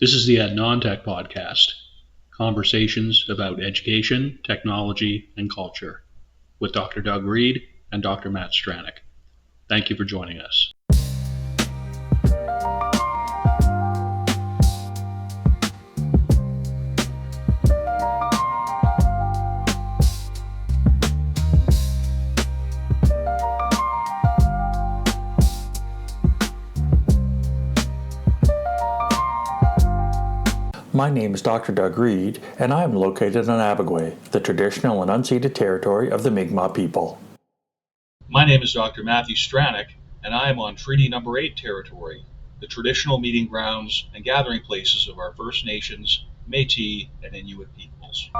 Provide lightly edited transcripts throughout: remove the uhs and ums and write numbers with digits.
This is the AdNonTech podcast, conversations about education, technology, and culture, with Dr. Doug Reed and Dr. Matt Stranick. Thank you for joining us. My name is Dr. Doug Reed, and I am located on Abagway, the traditional and unceded territory of the Mi'kmaq people. My name is Dr. Matthew Stranick, and I am on Treaty Number 8 territory, the traditional meeting grounds and gathering places of our First Nations, Métis, and Inuit peoples.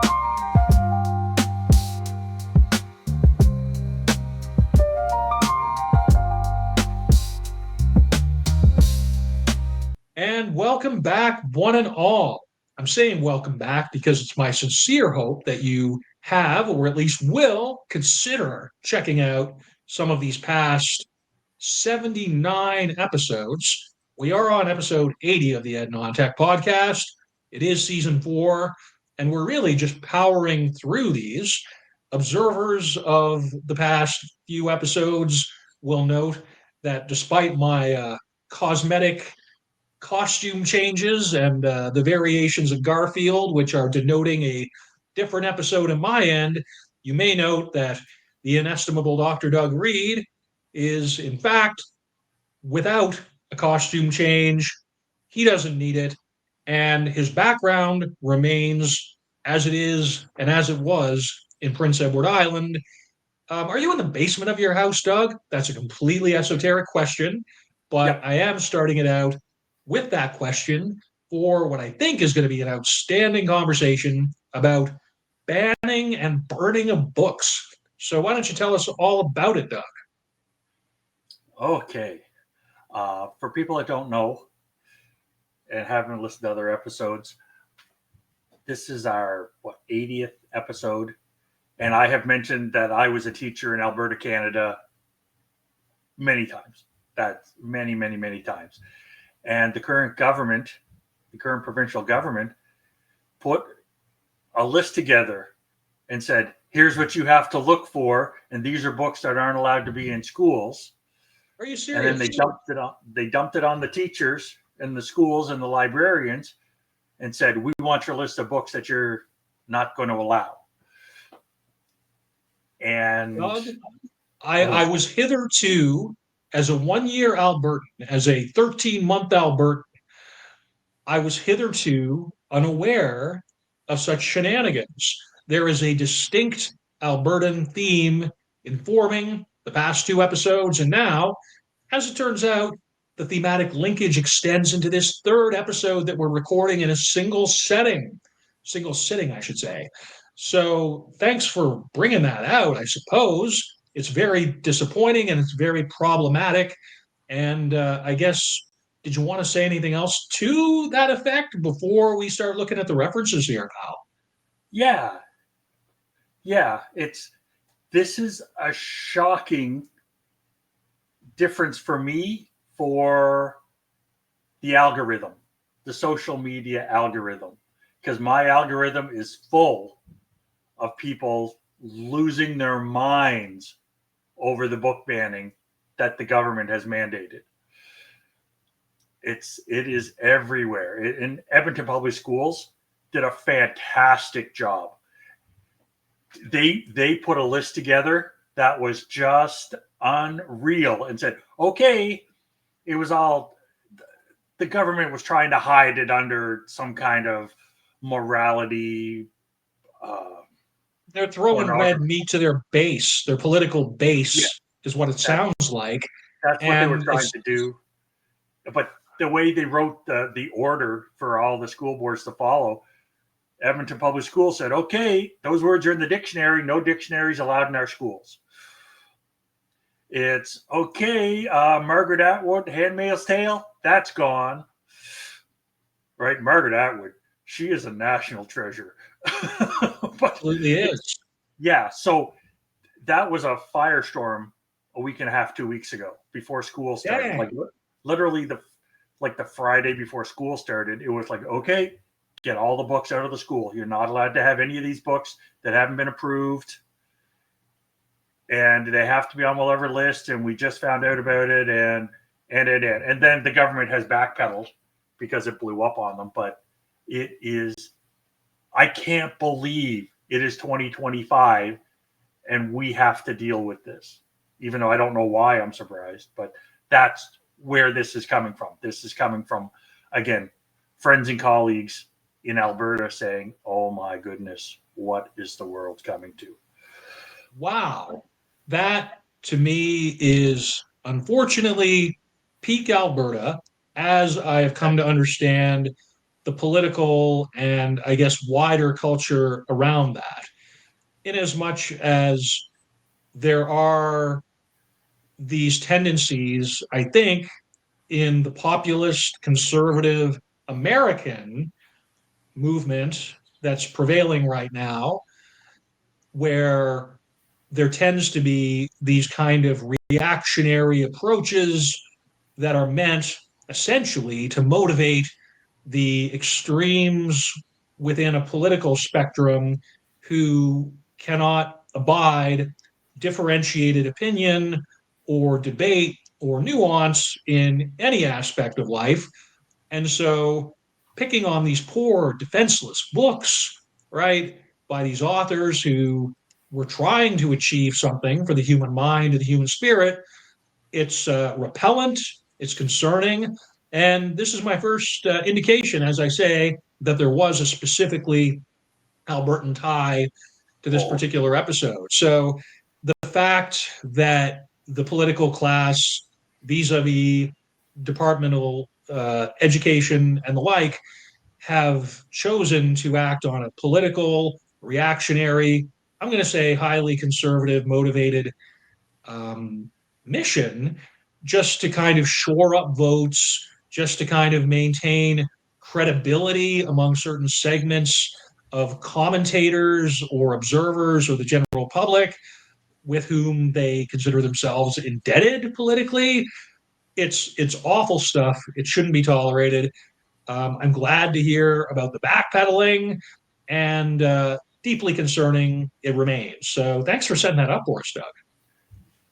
And welcome back, one and all. I'm saying welcome back because it's my sincere hope that you have, or at least will, consider checking out some of these past 79 episodes. We are on episode 80 of the AdNonTech podcast. It is season 4, and we're really just powering through these. Observers of the past few episodes will note that despite my cosmetic costume changes and the variations of Garfield, which are denoting a different episode in my end, you may note that the inestimable Dr. Doug Reed is, in fact, without a costume change. He doesn't need it. And his background remains as it is and as it was in Prince Edward Island. Are you in the basement of your house, Doug? That's a completely esoteric question, but I am starting it out with that question for what I think is going to be an outstanding conversation about banning and burning of books. So why don't you tell us all about it, Doug? Okay. For people that don't know and haven't listened to other episodes, this is our 80th episode. And I have mentioned that I was a teacher in Alberta, Canada many times. That's many, many, many times. And the current government, the current provincial government, put a list together and said, here's what you have to look for. And these are books that aren't allowed to be in schools. Are you serious? And then they dumped it on the teachers and the schools and the librarians and said, we want your list of books that you're not going to allow. And Doug, I was hitherto, as a 1-year Albertan, as a 13-month Albertan, I was hitherto unaware of such shenanigans. There is a distinct Albertan theme informing the past 2 episodes, and now, as it turns out, the thematic linkage extends into this 3rd episode that we're recording in a single sitting, I should say. So thanks for bringing that out, I suppose. It's very disappointing and it's very problematic. And I guess, did you want to say anything else to that effect before we start looking at the references here, pal? Yeah. This is a shocking difference for me for the algorithm, the social media algorithm, because my algorithm is full of people losing their minds over the book banning that the government has mandated. It is everywhere. In Edmonton Public Schools did a fantastic job. They put a list together that was just unreal and said, okay, it was all, the government was trying to hide it under some kind of morality. They're throwing red meat to their base, their political base, is what it sounds like. That's what they were trying to do. But the way they wrote the order for all the school boards to follow, Edmonton Public Schools said, okay, those words are in the dictionary. No dictionaries allowed in our schools. It's okay. Margaret Atwood, Handmaid's Tale, that's gone. Right? Margaret Atwood, she is a national treasure. But absolutely is. Yeah. So that was a firestorm a week and a half, 2 weeks ago before school started. Like literally the like the Friday before school started, it was like, okay, get all the books out of the school. You're not allowed to have any of these books that haven't been approved. And they have to be on whatever list. And we just found out about it. And then the government has backpedaled because it blew up on them. But it is, I can't believe it is 2025 and we have to deal with this, even though I don't know why I'm surprised, but that's where this is coming from. This is coming from, again, friends and colleagues in Alberta saying, oh my goodness, what is the world coming to? Wow. That to me is unfortunately peak Alberta, as I have come to understand the political and I guess wider culture around that, in as much as there are these tendencies, I think, in the populist conservative American movement that's prevailing right now, where there tends to be these kind of reactionary approaches that are meant essentially to motivate the extremes within a political spectrum who cannot abide differentiated opinion or debate or nuance in any aspect of life. And so picking on these poor, defenseless books, right, by these authors who were trying to achieve something for the human mind and the human spirit, it's repellent, it's concerning. And this is my first indication, as I say, that there was a specifically Albertan tie to this particular episode. So the fact that the political class, vis-a-vis departmental education and the like, have chosen to act on a political, reactionary, I'm going to say highly conservative, motivated mission just to kind of shore up votes, just to kind of maintain credibility among certain segments of commentators or observers or the general public with whom they consider themselves indebted politically. It's awful stuff. It shouldn't be tolerated. I'm glad to hear about the backpedaling, and deeply concerning it remains. So thanks for setting that up for us, Doug.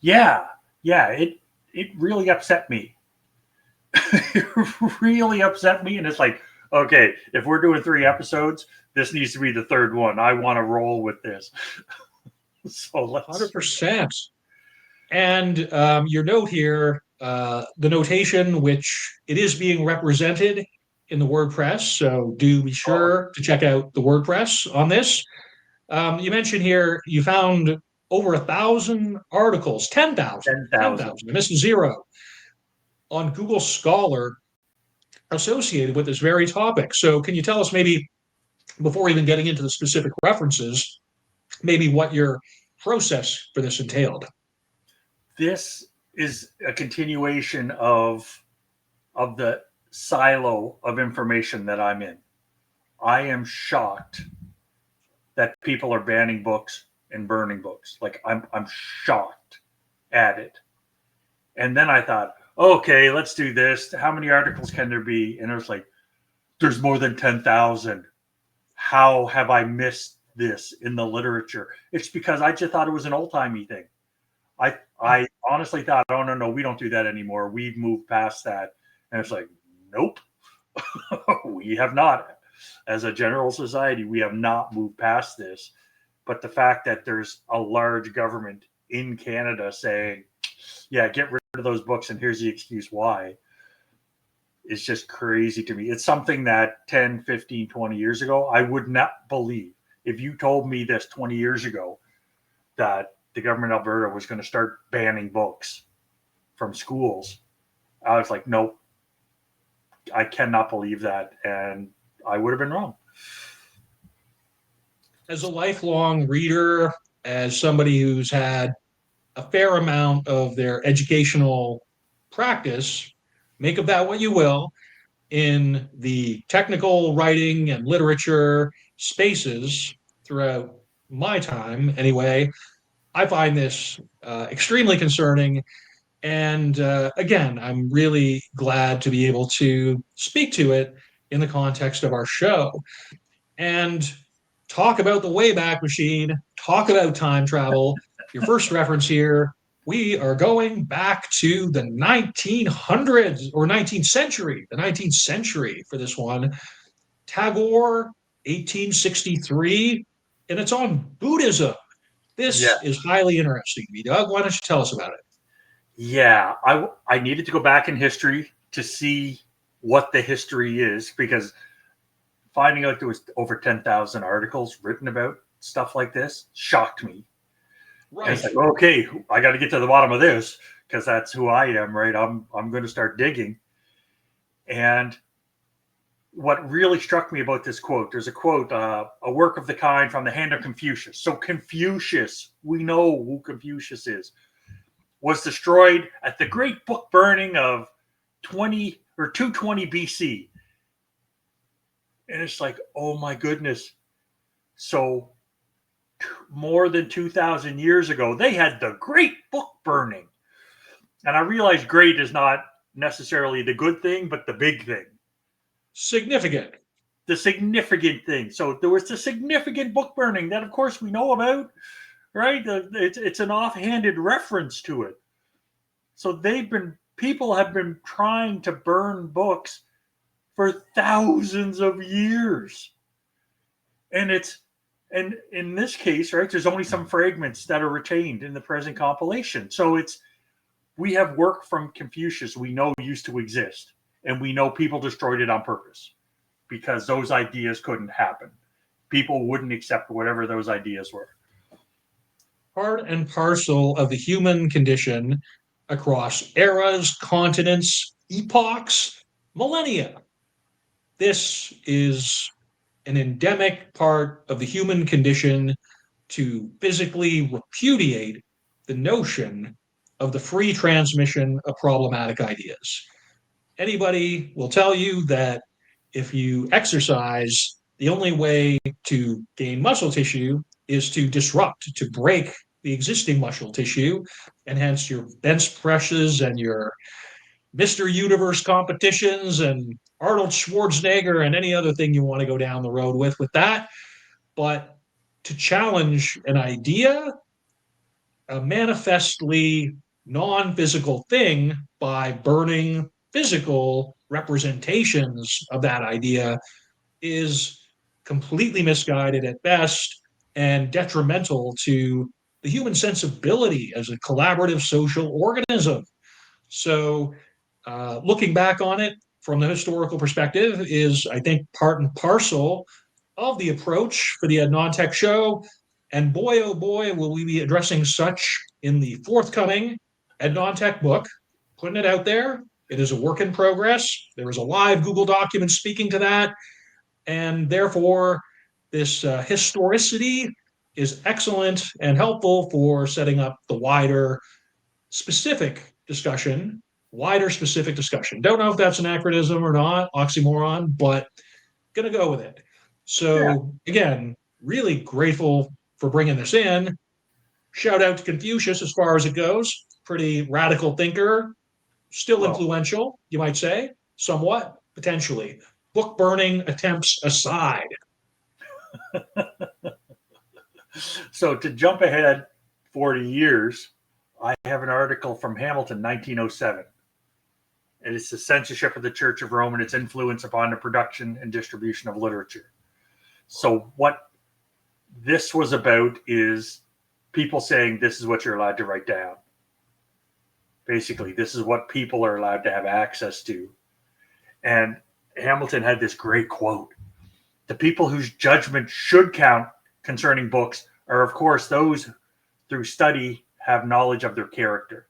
Yeah, it really upset me. It really upset me, and it's like, okay, if we're doing 3 episodes, this needs to be the 3rd one. I want to roll with this. So let's 100%. And your note here, the notation, which it is being represented in the WordPress, so do be sure to check out the WordPress on this. You mentioned here you found over 1,000 articles, 10,000, 10,000, I missed 0, on Google Scholar associated with this very topic. So can you tell us, maybe, before even getting into the specific references, maybe what your process for this entailed? This is a continuation of the silo of information that I'm in. I am shocked that people are banning books and burning books. Like, I'm shocked at it. And then I thought, okay, let's do this. How many articles can there be? And it was like, there's more than 10,000. How have I missed this in the literature? It's because I just thought it was an old-timey thing. I honestly thought, oh, no, we don't do that anymore. We've moved past that. And it's like, nope, we have not. As a general society, we have not moved past this. But the fact that there's a large government in Canada saying, yeah, get rid of those books and here's the excuse why, is just crazy to me. It's something that 10, 15, 20 years ago, I would not believe. If you told me this 20 years ago, that the government of Alberta was going to start banning books from schools, I was like, nope, I cannot believe that. And I would have been wrong. As a lifelong reader, as somebody who's had a fair amount of their educational practice, make of that what you will, in the technical writing and literature spaces throughout my time anyway, I find this extremely concerning. And again, I'm really glad to be able to speak to it in the context of our show and talk about the Wayback Machine, talk about time travel. Your first reference here, we are going back to the 1900s or 19th century, the 19th century for this one. Tagore, 1863, and it's on Buddhism. Yeah. This is highly interesting to me. Doug, why don't you tell us about it? Yeah, I needed to go back in history to see what the history is, because finding out there was over 10,000 articles written about stuff like this shocked me. And it's like, okay, I got to get to the bottom of this, because that's who I am, right? I'm going to start digging. And what really struck me about this quote, there's a quote, a work of the kind from the hand of Confucius. So Confucius, we know who Confucius is, was destroyed at the great book burning of 220 BC. And it's like, oh my goodness. So more than 2,000 years ago, they had the great book burning. And I realize great is not necessarily the good thing, but the big thing. Significant. The significant thing. So there was the significant book burning that, of course, we know about, right? It's an offhanded reference to it. So people have been trying to burn books for thousands of years. And in this case, right, there's only some fragments that are retained in the present compilation. So we have work from Confucius we know used to exist, and we know people destroyed it on purpose because those ideas couldn't happen. People wouldn't accept whatever those ideas were. Part and parcel of the human condition across eras, continents, epochs, millennia. This is an endemic part of the human condition to physically repudiate the notion of the free transmission of problematic ideas. Anybody will tell you that if you exercise, the only way to gain muscle tissue is to disrupt, to break the existing muscle tissue, and hence your bench presses and your Mr. Universe competitions and Arnold Schwarzenegger and any other thing you want to go down the road with that. But to challenge an idea, a manifestly non-physical thing, by burning physical representations of that idea is completely misguided at best and detrimental to the human sensibility as a collaborative social organism. So, looking back on it from the historical perspective is, I think, part and parcel of the approach for the Ed Non-Tech show. And boy, oh boy, will we be addressing such in the forthcoming Ed Non-Tech book, putting it out there. It is a work in progress. There is a live Google document speaking to that. And therefore, this historicity is excellent and helpful for setting up the wider specific discussion. Don't know if that's an anachronism or not, oxymoron, but gonna go with it. So again, really grateful for bringing this in. Shout out to Confucius as far as it goes. Pretty radical thinker, still influential, you might say, somewhat, potentially. Book burning attempts aside. So to jump ahead 40 years, I have an article from Hamilton, 1907. And it's the censorship of the Church of Rome and its influence upon the production and distribution of literature. So what this was about is people saying this is what you're allowed to write down. Basically, this is what people are allowed to have access to. And Hamilton had this great quote. The people whose judgment should count concerning books are, of course, those through study have knowledge of their character.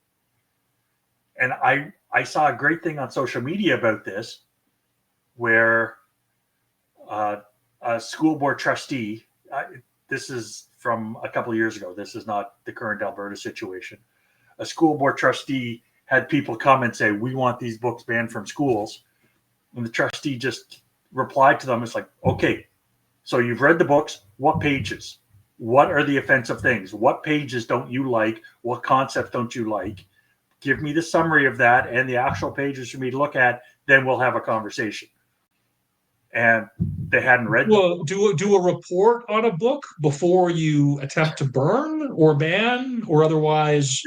And I saw a great thing on social media about this, where a school board trustee, this is from a couple of years ago, this is not the current Alberta situation. A school board trustee had people come and say, we want these books banned from schools. And the trustee just replied to them. It's like, okay, so you've read the books. What pages? What are the offensive things? What pages don't you like? What concepts don't you like? give me the summary of that and the actual pages for me to look at, then we'll have a conversation. And they hadn't read Well, do a report on a book before you attempt to burn or ban or otherwise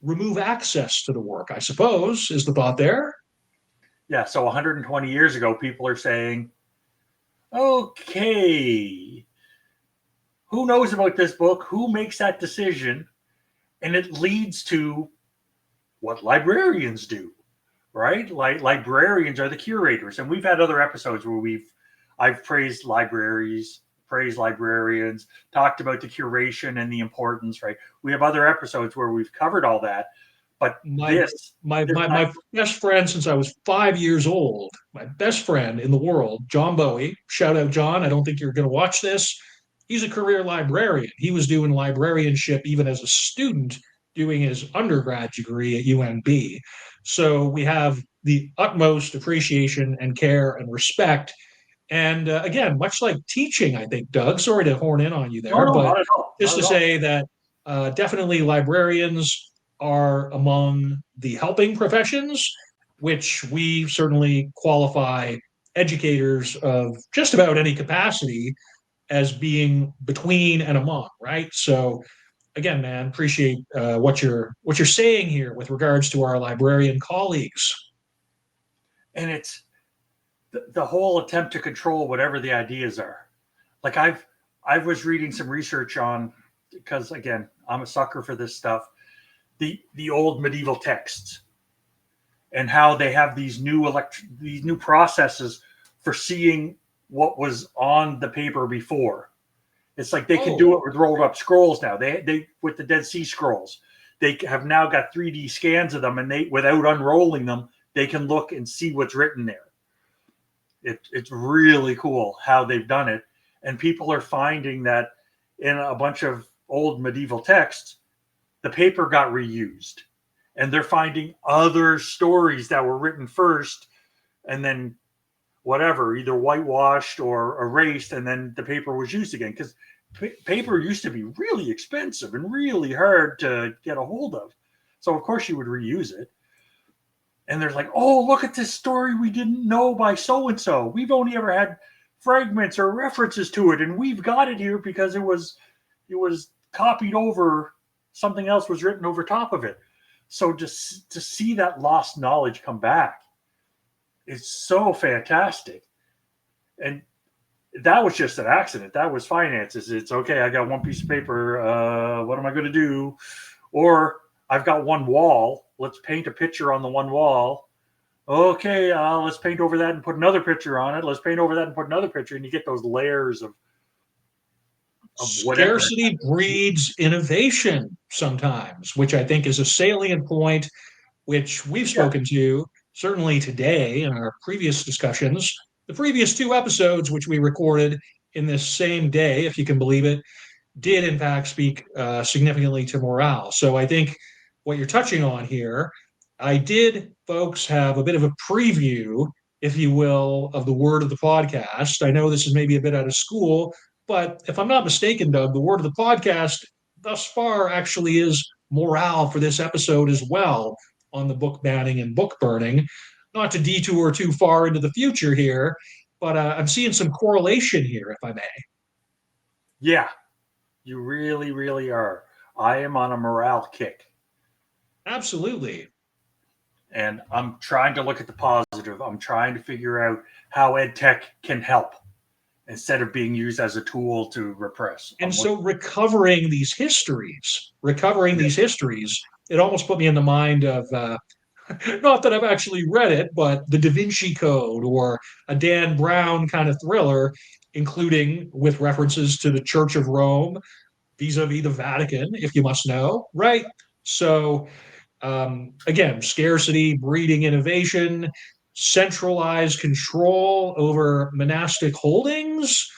remove access to the work, I suppose, is the thought there. Yeah, so 120 years ago, people are saying, okay, who knows about this book? Who makes that decision? And it leads to what librarians do, right? Like librarians are the curators. And we've had other episodes where I've praised libraries, praised librarians, talked about the curation and the importance, right? We have other episodes where we've covered all that. But my best friend since I was 5 years old, my best friend in the world, John Bowie, shout out John, I don't think you're going to watch this. He's a career librarian. He was doing librarianship even as a student doing his undergrad degree at UNB. So we have the utmost appreciation and care and respect. And again, much like teaching, I think, Doug, sorry to horn in on you there, but not at all. just to say that definitely librarians are among the helping professions, which we certainly qualify educators of just about any capacity as being between and among, right? So again, man, appreciate what you're saying here with regards to our librarian colleagues. And it's the whole attempt to control whatever the ideas are. Like I was reading some research on, because again, I'm a sucker for this stuff, the old medieval texts and how they have these new processes for seeing what was on the paper before. It's like they can do it with rolled up scrolls now. They with the Dead Sea Scrolls, they have now got 3D scans of them, and they, without unrolling them, they can look and see what's written there. It's really cool how they've done it. And people are finding that in a bunch of old medieval texts, the paper got reused. And they're finding other stories that were written first and then whatever, either whitewashed or erased, and then the paper was used again. Because paper used to be really expensive and really hard to get a hold of. So, of course, you would reuse it. And there's like, oh, look at this story we didn't know by so-and-so. We've only ever had fragments or references to it, and we've got it here because it was copied over, something else was written over top of it. So just to see that lost knowledge come back, it's so fantastic. And that was just an accident. That was finances. It's okay, I got one piece of paper. What am I going to do? Or I've got one wall. Let's paint a picture on the one wall. Okay, let's paint over that and put another picture on it. Let's paint over that and put another picture. And you get those layers of whatever. Scarcity breeds innovation sometimes, which I think is a salient point, which we've spoken to certainly today in our previous discussions. The previous 2 episodes, which we recorded in this same day, if you can believe it, did in fact speak significantly to morale. So I think what you're touching on here, I did, folks, have a bit of a preview, if you will, of the word of the podcast. I know this is maybe a bit out of school, but if I'm not mistaken, Doug, the word of the podcast thus far actually is morale for this episode as well on the book banning and book burning. Not to detour too far into the future here, but I'm seeing some correlation here, if I may. Yeah, you really, really are. I am on a morale kick. Absolutely. And I'm trying to look at the positive. I'm trying to figure out how EdTech can help instead of being used as a tool to repress. And so recovering these histories, it almost put me in the mind of, not that I've actually read it, but the Da Vinci Code or a Dan Brown kind of thriller, including with references to the Church of Rome, vis-a-vis the Vatican, if you must know, right? So again, scarcity, breeding innovation, centralized control over monastic holdings.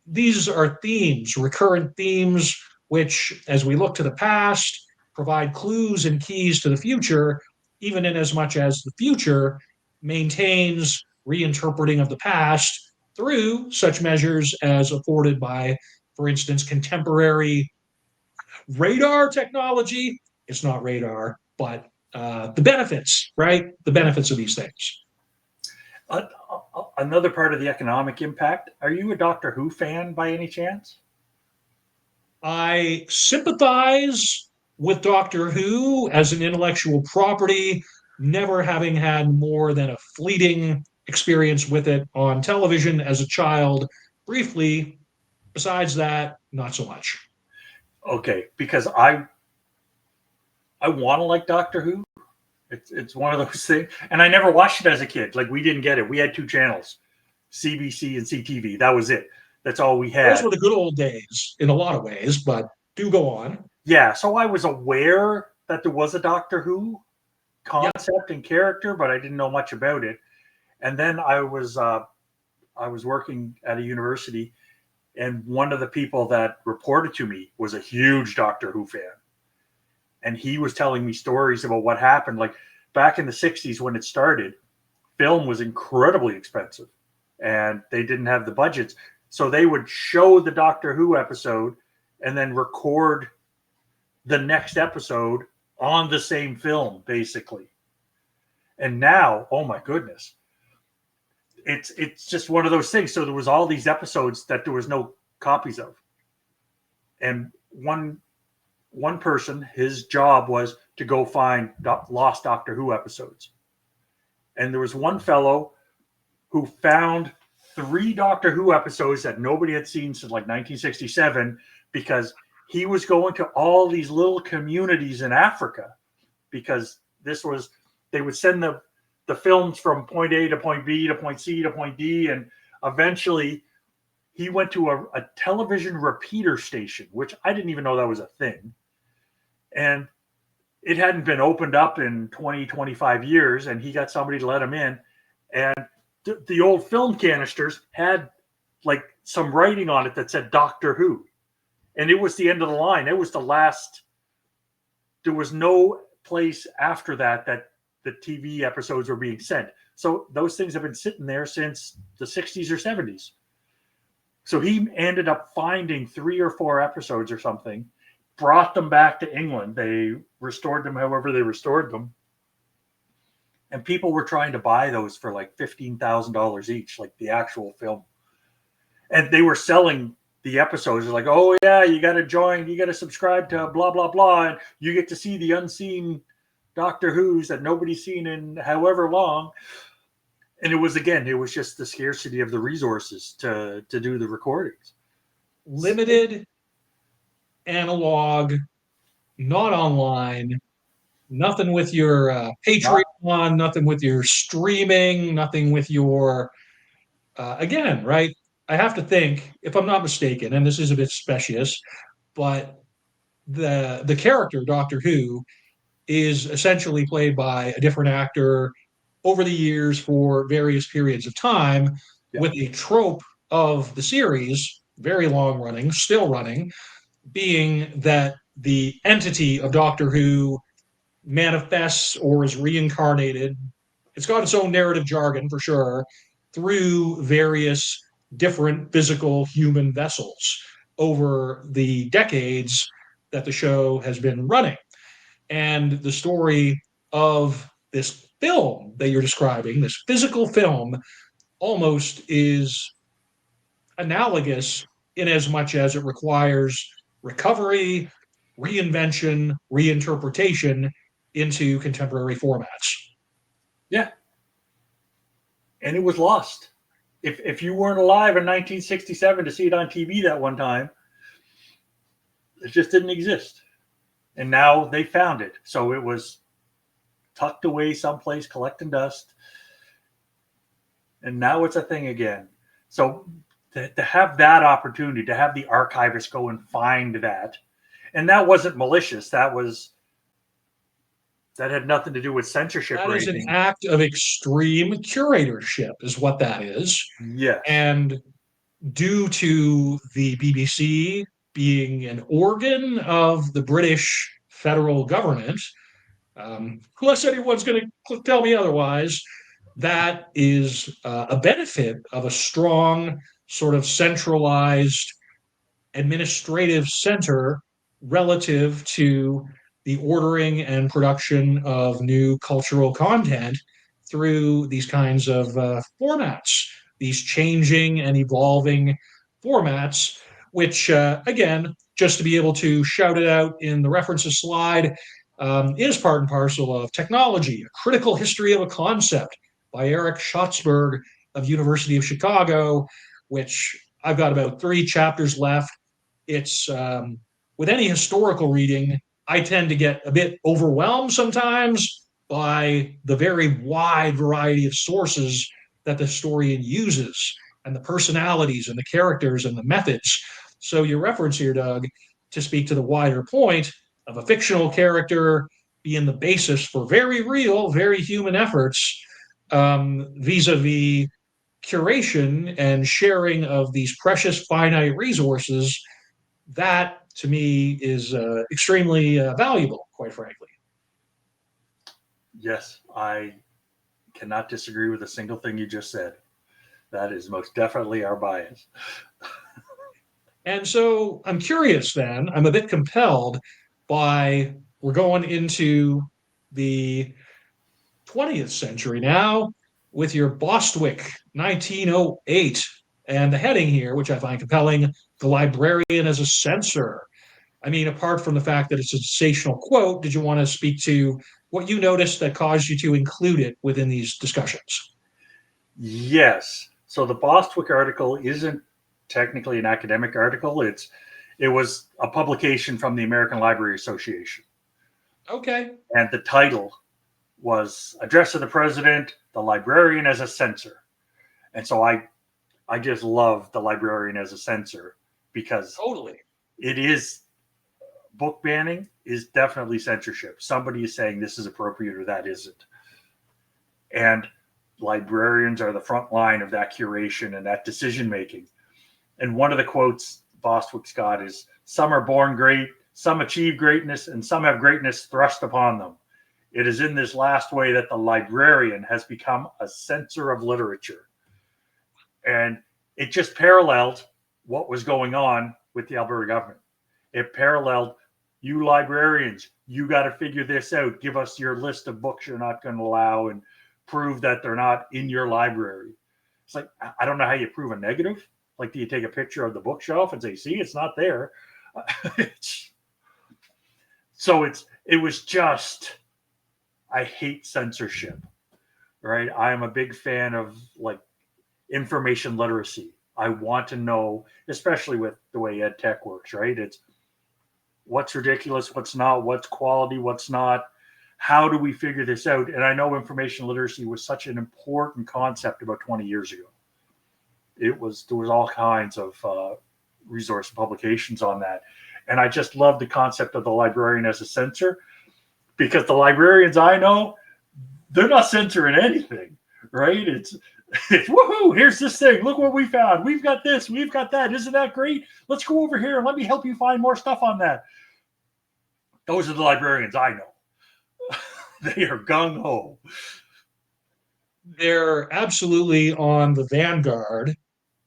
These are themes, recurrent themes, which, as we look to the past, provide clues and keys to the future, even in as much as the future maintains reinterpreting of the past through such measures as afforded by, for instance, contemporary radar technology, it's not radar, but the benefits, right? The benefits of these things. Another part of the economic impact. Are you a Doctor Who fan by any chance? I sympathize with Doctor Who as an intellectual property, never having had more than a fleeting experience with it on television as a child, briefly. Besides that, not so much. Okay, because I want to like Doctor Who. It's one of those things, and I never watched it as a kid. Like, we didn't get it. We had two channels, CBC and CTV. That was it. That's all we had. Those were the good old days in a lot of ways, but do go on. Yeah, so I was aware that there was a Doctor Who concept and character, but I didn't know much about it. And then I was working at a university, and one of the people that reported to me was a huge Doctor Who fan. And he was telling me stories about what happened. Like, back in the 60s when it started, film was incredibly expensive and they didn't have the budgets. So they would show the Doctor Who episode and then record the next episode on the same film, basically. And now, oh my goodness, it's just one of those things. So there was all these episodes that there was no copies of. And one person, his job was to go find lost Doctor Who episodes. And there was one fellow who found 3 Doctor Who episodes that nobody had seen since like 1967, because he was going to all these little communities in Africa, because they would send the films from point A to point B to point C to point D. And eventually he went to a television repeater station, which I didn't even know that was a thing. And it hadn't been opened up in 20, 25 years. And he got somebody to let him in. And the old film canisters had like some writing on it that said Doctor Who. And it was the end of the line. It was the last. There was no place after that the TV episodes were being sent. So those things have been sitting there since the 60s or 70s. So he ended up finding 3 or 4 episodes or something, brought them back to England. They restored them however they restored them. And people were trying to buy those for like $15,000 each, like the actual film. And they were selling the episodes. They're like, oh yeah, you got to join, you got to subscribe to blah, blah, blah. And you get to see the unseen Doctor Who's that nobody's seen in however long. And it was just the scarcity of the resources to do the recordings. Limited, analog, not online, nothing with your Patreon, nothing with your streaming, nothing with your, again, right? I have to think, if I'm not mistaken, and this is a bit specious, but the character Doctor Who is essentially played by a different actor over the years for various periods of time, with a trope of the series, very long running, still running, being that the entity of Doctor Who manifests or is reincarnated. It's got its own narrative jargon for sure, through various different physical human vessels over the decades that the show has been running. And the story of this film that you're describing, this physical film, almost is analogous in as much as it requires recovery, reinvention, reinterpretation into contemporary formats. Yeah. And it was lost. If you weren't alive in 1967 to see it on TV that one time, it just didn't exist. And now they found it. So it was tucked away someplace, collecting dust. And now it's a thing again. So to have that opportunity, to have the archivist go and find that, and that wasn't malicious. That had nothing to do with censorship. That is an act of extreme curatorship, is what that is. Yes. And due to the BBC being an organ of the British federal government, unless anyone's going to tell me otherwise, that is a benefit of a strong sort of centralized administrative center relative to the ordering and production of new cultural content through these kinds of formats, these changing and evolving formats, which, again, just to be able to shout it out in the references slide, is part and parcel of Technology, A Critical History of a Concept by Eric Schatzberg of University of Chicago, which I've got about 3 chapters left. It's with any historical reading, I tend to get a bit overwhelmed sometimes by the very wide variety of sources that the historian uses and the personalities and the characters and the methods. So your reference here, Doug, to speak to the wider point of a fictional character being the basis for very real, very human efforts vis-a-vis curation and sharing of these precious finite resources, that to me is extremely valuable, quite frankly. Yes, I cannot disagree with a single thing you just said. That is most definitely our bias. And so I'm curious then, I'm a bit compelled by, we're going into the 20th century now with your Bostwick 1908 and the heading here, which I find compelling, The Librarian as a Censor. I mean, apart from the fact that it's a sensational quote, did you want to speak to what you noticed that caused you to include it within these discussions? Yes. So the Bostwick article isn't technically an academic article. It was a publication from the American Library Association. Okay. And the title was Address of the President, The Librarian as a Censor. And so I just love The Librarian as a Censor because Totally. it is, book banning is definitely censorship. Somebody is saying this is appropriate or that isn't. And librarians are the front line of that curation and that decision making. And one of the quotes Bostwick's got is, some are born great, some achieve greatness, and some have greatness thrust upon them. It is in this last way that the librarian has become a censor of literature. And it just paralleled what was going on with the Alberta government. It paralleled, you librarians, you got to figure this out. Give us your list of books you're not going to allow and prove that they're not in your library. It's like, I don't know how you prove a negative. Like, do you take a picture of the bookshelf and say, see, it's not there? So it was just, I hate censorship, right? I am a big fan of like information literacy. I want to know, especially with the way ed tech works, right? It's what's ridiculous, what's not, what's quality, what's not. How do we figure this out? And I know information literacy was such an important concept about 20 years ago. There was all kinds of resource publications on that. And I just love the concept of the librarian as a censor, because the librarians I know, they're not censoring anything, right? It's woohoo, here's this thing. Look what we found. We've got this, we've got that. Isn't that great? Let's go over here and let me help you find more stuff on that. Those are the librarians I know. They are gung-ho. They're absolutely on the vanguard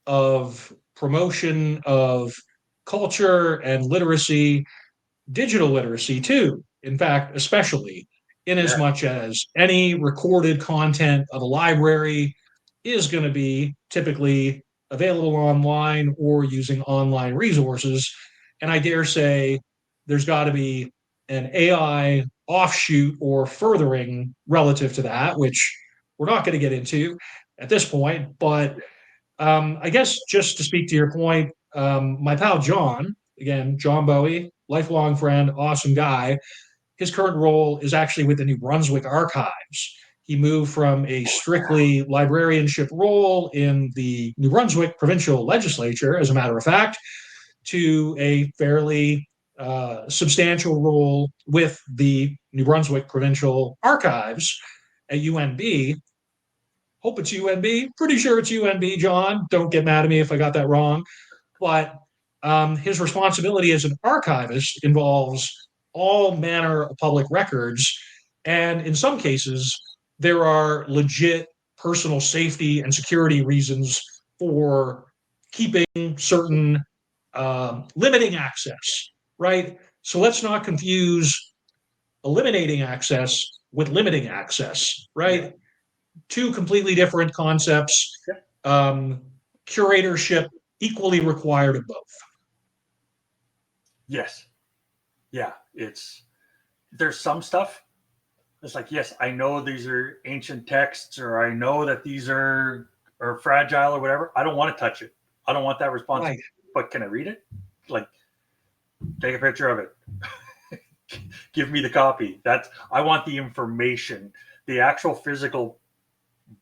of promotion of culture and literacy, digital literacy too, in fact, especially in as much as any recorded content of a library is going to be typically available online or using online resources. And I dare say there's got to be an AI offshoot or furthering relative to that, which we're not going to get into at this point. But I guess just to speak to your point, my pal John, again, John Bowie, lifelong friend, awesome guy. His current role is actually with the New Brunswick Archives. He moved from a strictly librarianship role in the New Brunswick provincial legislature, as a matter of fact, to a fairly substantial role with the New Brunswick Provincial Archives at UNB. Hope it's UNB. Pretty sure it's UNB, John. Don't get mad at me if I got that wrong. But his responsibility as an archivist involves all manner of public records. And in some cases, there are legit personal safety and security reasons for keeping certain limiting access, right? So let's not confuse eliminating access with limiting access, right? Yeah. Two completely different concepts. Curatorship equally required of both. Yes. Yeah. There's some stuff. It's like, yes, I know these are ancient texts, or I know that these are fragile or whatever. I don't want to touch it. I don't want that responsibility. Right. But can I read it? Like, take a picture of it. Give me the copy. I want the information, the actual physical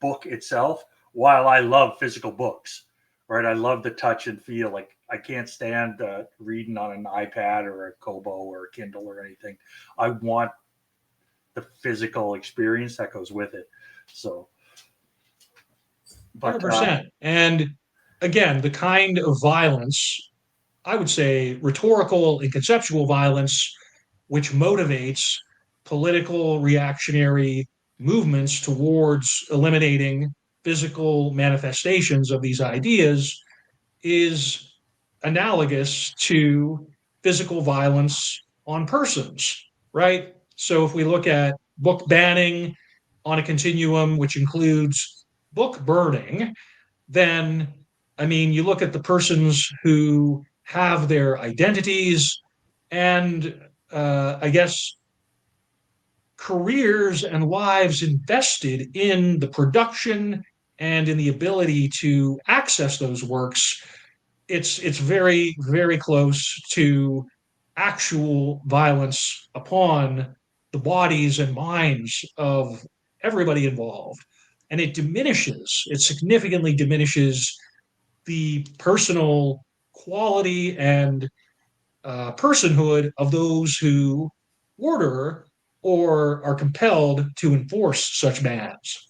book itself. While I love physical books, right? I love the touch and feel. Like, I can't stand reading on an iPad or a Kobo or a Kindle or anything. I want the physical experience that goes with it. So, but 100%. And again, the kind of violence, I would say rhetorical and conceptual violence, which motivates political reactionary movements towards eliminating physical manifestations of these ideas, is analogous to physical violence on persons, right? So if we look at book banning on a continuum, which includes book burning, then, I mean, you look at the persons who have their identities and I guess careers and lives invested in the production and in the ability to access those works. It's very, very close to actual violence upon the bodies and minds of everybody involved. And it significantly diminishes the personal quality and personhood of those who order or are compelled to enforce such bans.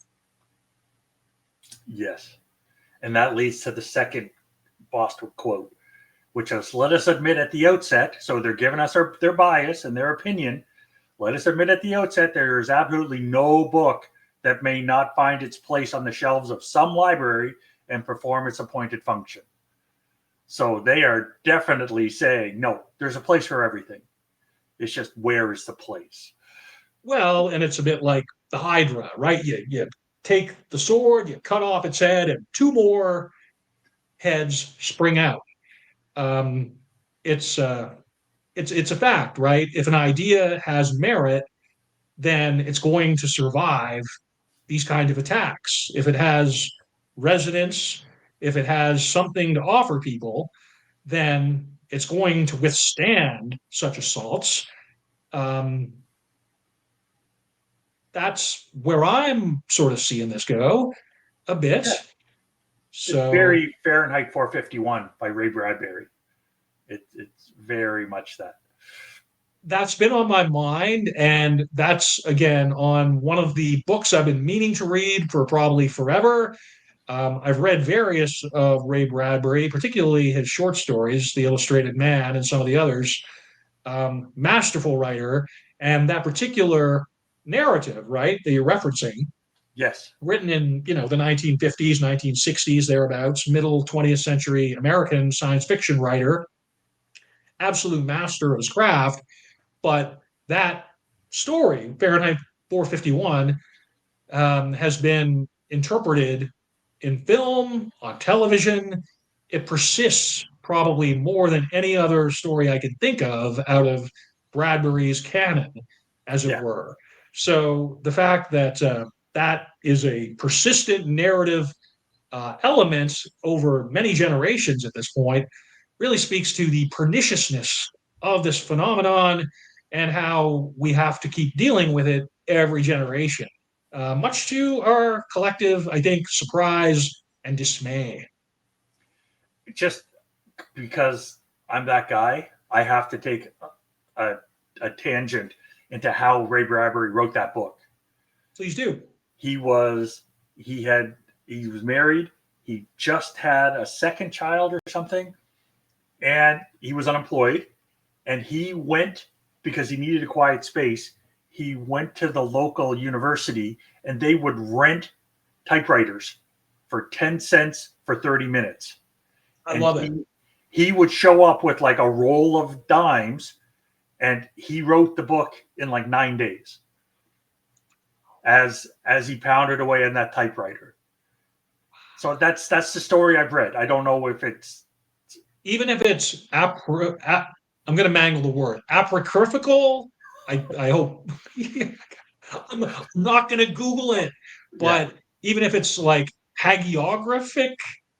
Yes. And that leads to the second Bostwick quote, which is, let us admit at the outset, so they're giving us their bias and their opinion, let us admit at the outset there is absolutely no book that may not find its place on the shelves of some library and perform its appointed function. So they are definitely saying, no, there's a place for everything. It's just, where is the place? Well, and it's a bit like the Hydra, right? You take the sword, you cut off its head, and two more heads spring out. It's a fact, right? If an idea has merit, then it's going to survive these kind of attacks. If it has resonance, if it has something to offer people, then it's going to withstand such assaults. That's where I'm sort of seeing this go a bit. Yeah. So, it's very Fahrenheit 451 by Ray Bradbury. It's very much that. That's been on my mind, and that's, again, on one of the books I've been meaning to read for probably forever. I've read various of Ray Bradbury, particularly his short stories, The Illustrated Man and some of the others. Masterful writer, and that particular narrative, right, that you're referencing, yes, written in, the 1950s, 1960s, thereabouts, middle 20th century American science fiction writer, absolute master of his craft. But that story, Fahrenheit 451, has been interpreted in film, on television. It persists probably more than any other story I can think of out of Bradbury's canon, as it were. So the fact that that is a persistent narrative element over many generations at this point really speaks to the perniciousness of this phenomenon and how we have to keep dealing with it every generation, much to our collective, I think, surprise and dismay. Just because I'm that guy, I have to take a tangent into how Ray Bradbury wrote that book. Please do. He was married. He just had a second child or something, and he was unemployed. And he went, because he needed a quiet space, he went to the local university, and they would rent typewriters for 10 cents for 30 minutes. I love it. He would show up with like a roll of dimes and he wrote the book in like 9 days as he pounded away on that typewriter. So that's the story I've read. I don't know if it's, even if it's I'm going to mangle the word apocryphal. I hope I'm not going to Google it, but even if it's like hagiographic,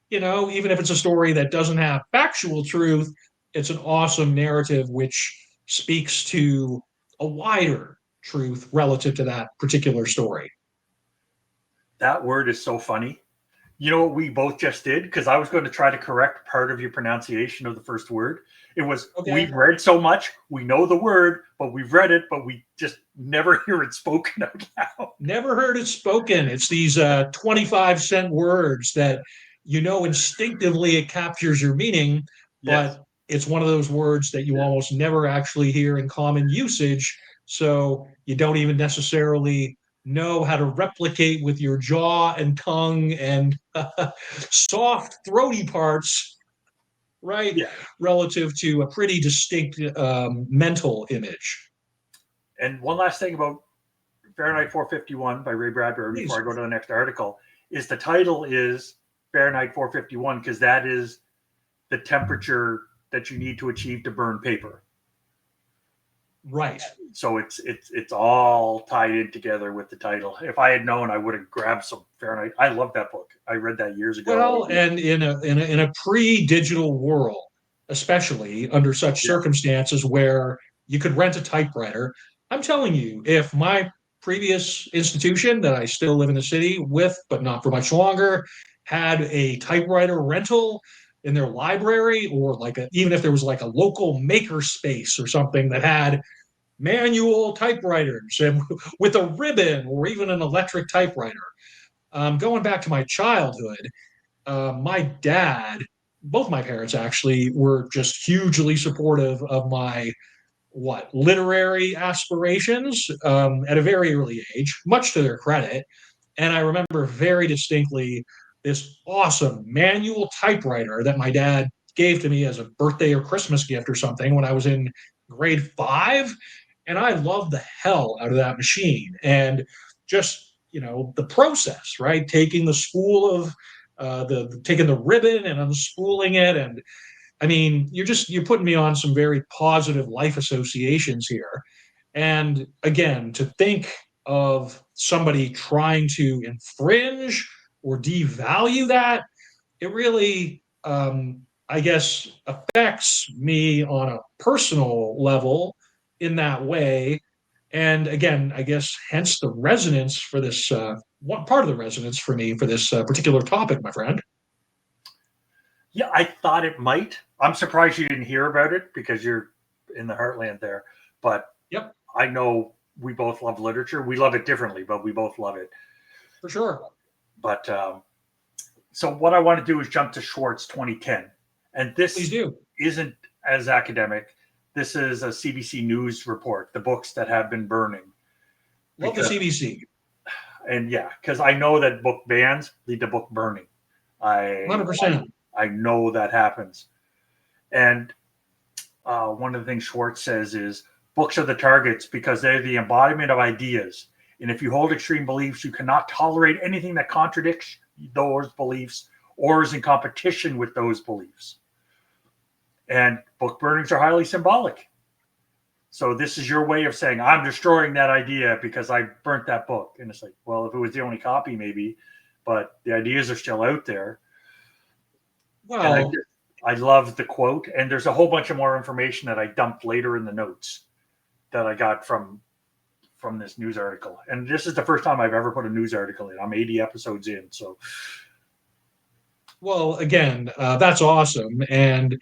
even if it's a story that doesn't have factual truth, it's an awesome narrative which speaks to a wider truth relative to that particular story. That word is so funny. You know what we both just did? Because I was going to try to correct part of your pronunciation of the first word. It was, We've read so much, we know the word, but we've read it, but we just never hear it spoken out loud. Never heard it spoken. It's these 25-cent words that instinctively it captures your meaning, but it's one of those words that you almost never actually hear in common usage. So you don't even necessarily know how to replicate with your jaw and tongue and soft throaty parts, right? Yeah. Relative to a pretty distinct mental image. And one last thing about Fahrenheit 451 by Ray Bradbury before I go to the next article is the title is Fahrenheit 451 because that is the temperature that you need to achieve to burn paper. Right. So it's all tied in together with the title. If I had known, I would have grabbed some Fahrenheit. I love that book. I read that years ago. Well, and in a pre-digital world, especially under such circumstances where you could rent a typewriter, I'm telling you, if my previous institution that I still live in the city with, but not for much longer, had a typewriter rental in their library, or even if there was like a local maker space or something that had manual typewriters and with a ribbon or even an electric typewriter. Going back to my childhood, my dad, both my parents actually, were just hugely supportive of my literary aspirations at a very early age, much to their credit. And I remember very distinctly this awesome manual typewriter that my dad gave to me as a birthday or Christmas gift or something when I was in grade 5. And I loved the hell out of that machine. And just, the process, right? Taking the spool of taking the ribbon and unspooling it. And I mean, you're putting me on some very positive life associations here. And again, to think of somebody trying to infringe or devalue that, it really, I guess, affects me on a personal level in that way. And again, I guess, hence the resonance for this, one part of the resonance for me for this particular topic, my friend. Yeah, I thought it might. I'm surprised you didn't hear about it because you're in the heartland there. But I know we both love literature. We love it differently, but we both love it. For sure. But so what I want to do is jump to Schwartz 2010. And this isn't as academic. This is a CBC News report, the books that have been burning. Love the CBC. And because I know that book bans lead to book burning. 100%. I know that happens. And one of the things Schwartz says is books are the targets because they're the embodiment of ideas. And if you hold extreme beliefs, you cannot tolerate anything that contradicts those beliefs or is in competition with those beliefs. And book burnings are highly symbolic. So this is your way of saying, I'm destroying that idea because I burnt that book. And it's like, well, if it was the only copy, maybe, but the ideas are still out there. Well, I love the quote, and there's a whole bunch of more information that I dumped later in the notes that I got from this news article. And this is the first time I've ever put a news article in. I'm 80 episodes in. So, well, again, that's awesome. And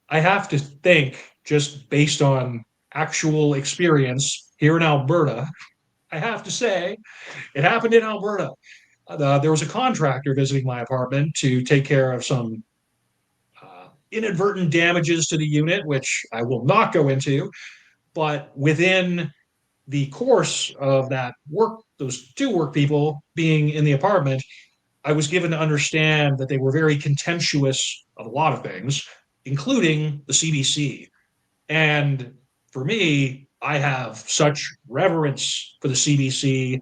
I have to think, just based on actual experience here in Alberta, I have to say it happened in Alberta. There was a contractor visiting my apartment to take care of some inadvertent damages to the unit, which I will not go into. But within the course of that work, those two work people being in the apartment, I was given to understand that they were very contemptuous of a lot of things, including the CBC. And for me, I have such reverence for the CBC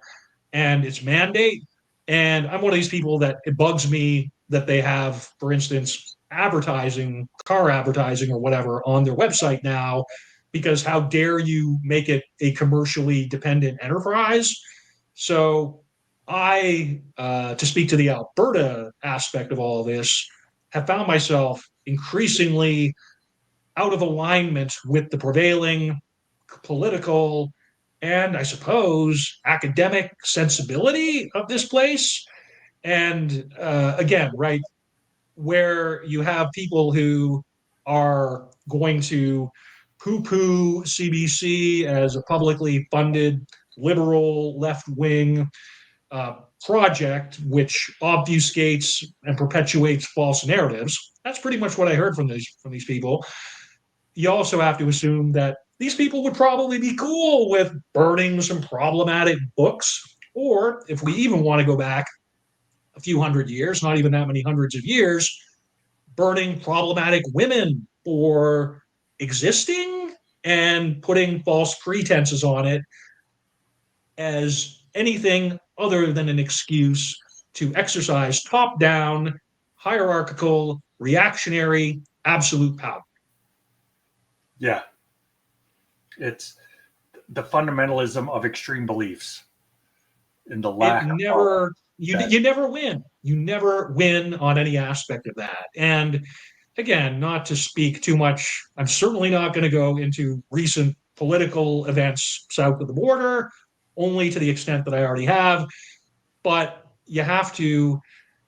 and its mandate. And I'm one of these people that it bugs me that they have, for instance, advertising, car advertising or whatever on their website now, because how dare you make it a commercially dependent enterprise? So to speak to the Alberta aspect of all of this, have found myself increasingly out of alignment with the prevailing political and I suppose academic sensibility of this place. And again, right, where you have people who are going to poo poo CBC as a publicly funded liberal left wing project, which obfuscates and perpetuates false narratives. That's pretty much what I heard from these people. You also have to assume that these people would probably be cool with burning some problematic books, or if we even want to go back a few hundred years, not even that many hundreds of years, burning problematic women for existing and putting false pretenses on it as anything other than an excuse to exercise top down, hierarchical, reactionary, absolute power. Yeah. It's the fundamentalism of extreme beliefs in the lack it never you never win. You never win on any aspect of that. And again, not to speak too much, I'm certainly not going to go into recent political events south of the border, only to the extent that I already have. But you have to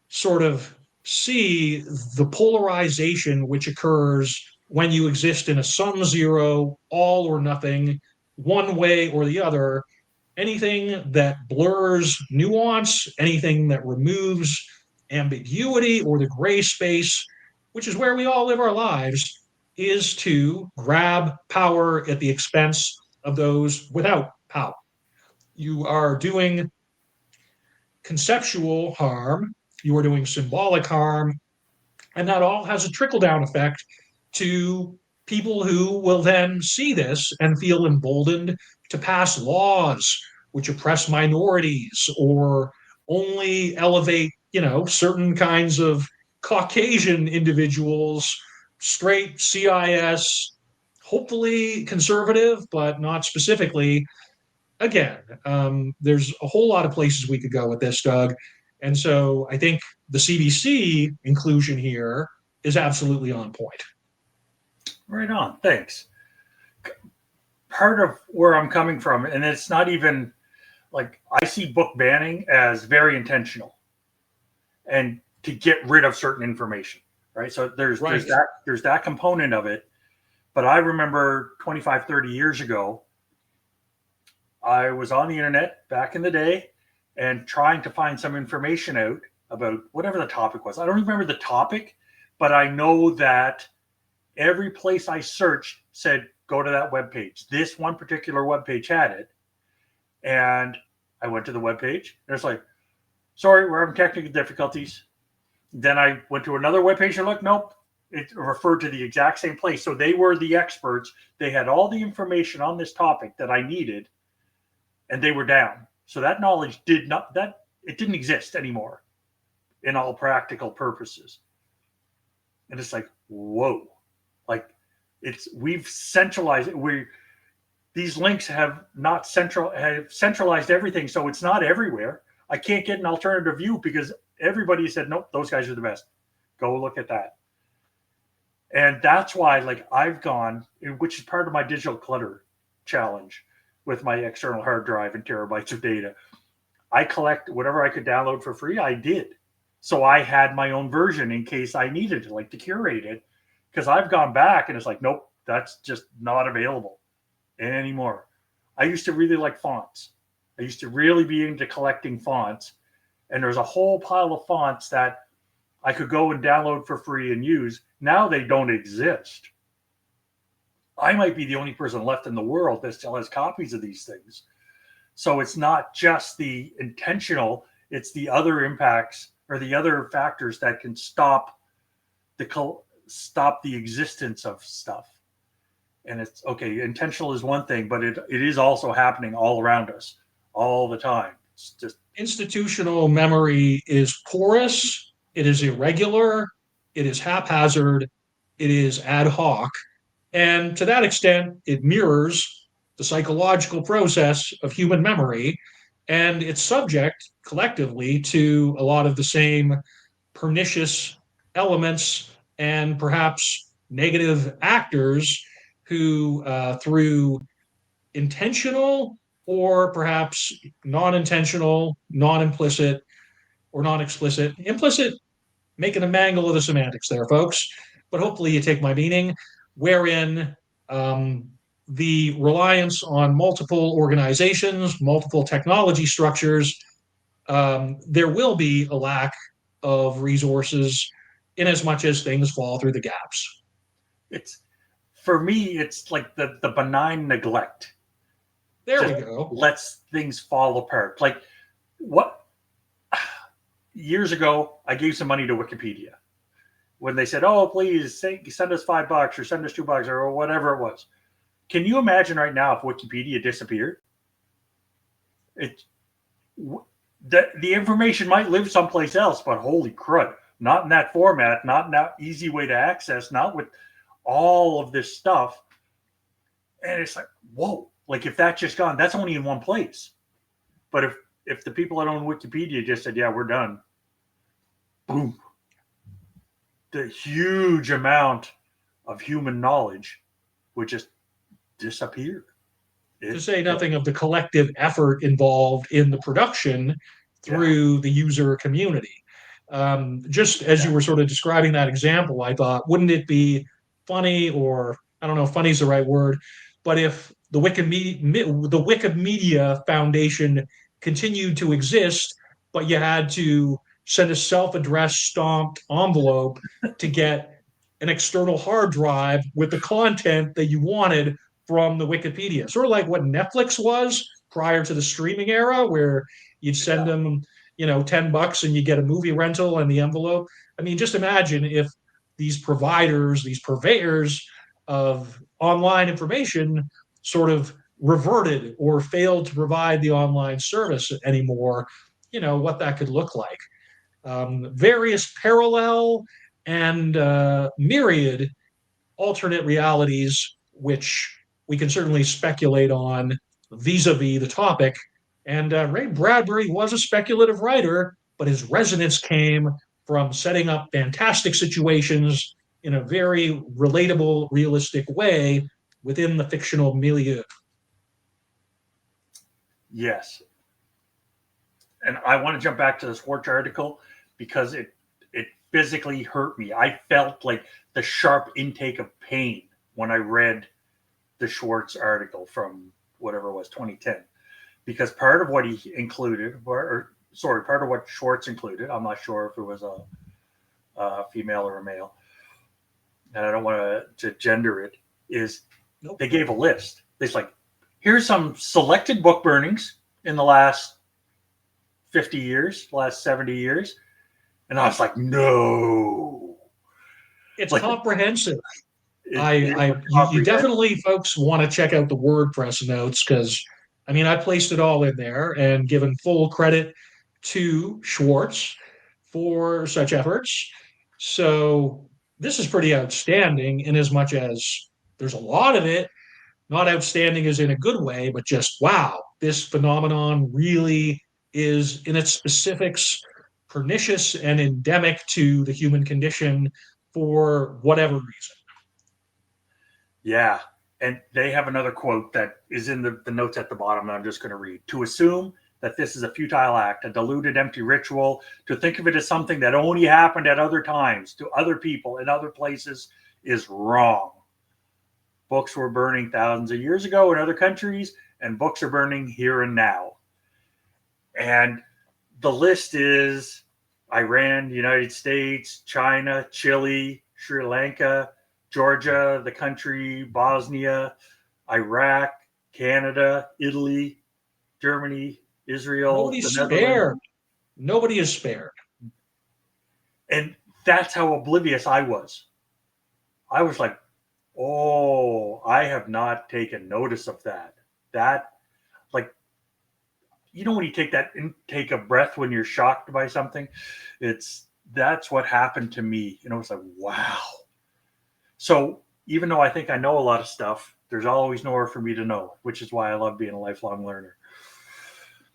sort of see the polarization which occurs when you exist in a sum zero, all or nothing, one way or the other. Anything that blurs nuance, anything that removes ambiguity or the gray space, which is where we all live our lives, is to grab power at the expense of those without power. You are doing conceptual harm, you are doing symbolic harm, and that all has a trickle down effect to people who will then see this and feel emboldened to pass laws which oppress minorities or only elevate, certain kinds of Caucasian individuals, straight CIS, hopefully conservative, but not specifically. Again, there's a whole lot of places we could go with this, Doug. And so I think the CBC inclusion here is absolutely on point. Right on. Thanks. Part of where I'm coming from, and it's not even like I see book banning as very intentional and to get rid of certain information, right? So there's that component of it. But I remember 25, 30 years ago, I was on the internet back in the day and trying to find some information out about whatever the topic was. I don't remember the topic, but I know that every place I searched said, go to that webpage. This one particular webpage had it. And I went to the webpage and it's like, sorry, we're having technical difficulties. Then I went to another webpage and looked, nope, it referred to the exact same place. So they were the experts. They had all the information on this topic that I needed, and they were down. So that knowledge didn't exist anymore in all practical purposes. And it's like, whoa, like we've centralized it. These links have centralized everything. So it's not everywhere. I can't get an alternative view because everybody said, nope, those guys are the best. Go look at that. And that's why, like, I've gone, which is part of my digital clutter challenge with my external hard drive and terabytes of data. I collect whatever I could download for free. I did. So I had my own version in case I needed to, like, to curate it. Because I've gone back and it's like, nope, that's just not available anymore. I used to really like fonts. I used to really be into collecting fonts. And there's a whole pile of fonts that I could go and download for free and use. Now they don't exist. I might be the only person left in the world that still has copies of these things. So it's not just the intentional, it's the other impacts or the other factors that can stop the existence of stuff. And it's okay, intentional is one thing, but it is also happening all around us all the time. It's just Institutional memory is porous, it is irregular, it is haphazard, it is ad hoc. And to that extent, it mirrors the psychological process of human memory. And it's subject collectively to a lot of the same pernicious elements and perhaps negative actors who, through intentional or perhaps non-intentional, non-implicit, or non-explicit, implicit, making a mangle of the semantics there, folks. But hopefully you take my meaning, wherein um, the reliance on multiple organizations, multiple technology structures, there will be a lack of resources in as much as things fall through the gaps. it's for me, it's like the benign neglect There just we go. lets things fall apart. Like what years ago, I gave some money to Wikipedia when they said, "Oh, please send us $5 or send us $2 or whatever it was." Can you imagine right now if Wikipedia disappeared? It the information might live someplace else, but holy crud, not in that format, not in that easy way to access, not with all of this stuff. And it's like, whoa, like if that's just gone, that's only in one place. But if the people that own Wikipedia just said, yeah, we're done, boom, the huge amount of human knowledge would just disappear. To say nothing of the collective effort involved in the production through the user community. Just as you were sort of describing that example, I thought, wouldn't it be funny, or I don't know if funny is the right word, but if the Wikimedia Foundation continued to exist, but you had to send a self-addressed stamped envelope to get an external hard drive with the content that you wanted from the Wikipedia, sort of like what Netflix was prior to the streaming era, where you'd send them, $10 and you get a movie rental and the envelope. I mean, just imagine if these providers, these purveyors of online information sort of reverted or failed to provide the online service anymore, what that could look like. Various parallel and myriad alternate realities, which we can certainly speculate on vis-a-vis the topic. And Ray Bradbury was a speculative writer, but his resonance came from setting up fantastic situations in a very relatable, realistic way within the fictional milieu. Yes. And I want to jump back to the Schwartz article because it physically hurt me. I felt like the sharp intake of pain when I read the Schwartz article from whatever it was, 2010. Because part of what he included, part of what Schwartz included, I'm not sure if it was a female or a male, and I don't want to gender it, is they gave a list. It's like, here's some selected book burnings in the last 50 years, last 70 years. And I was like, no. It's like, comprehensive. You definitely, folks, want to check out the WordPress notes because, I placed it all in there and given full credit to Schwartz for such efforts. So this is pretty outstanding in as much as there's a lot of it, not outstanding as in a good way, but just, wow, this phenomenon really is in its specifics pernicious and endemic to the human condition for whatever reason. Yeah. And they have another quote that is in the notes at the bottom that I'm just going to read. To assume that this is a futile act, a diluted, empty ritual, to think of it as something that only happened at other times, to other people in other places, is wrong. Books were burning thousands of years ago in other countries, and books are burning here and now. And the list is Iran, United States, China, Chile, Sri Lanka, Georgia, the country, Bosnia, Iraq, Canada, Italy, Germany, Israel. Nobody's spared. Nobody is spared. And that's how oblivious I was. I was like, Oh, I have not taken notice of that. That, like, when you take that intake of breath when you're shocked by something, that's what happened to me. It's like, wow. So even though I think I know a lot of stuff, there's always more for me to know, which is why I love being a lifelong learner.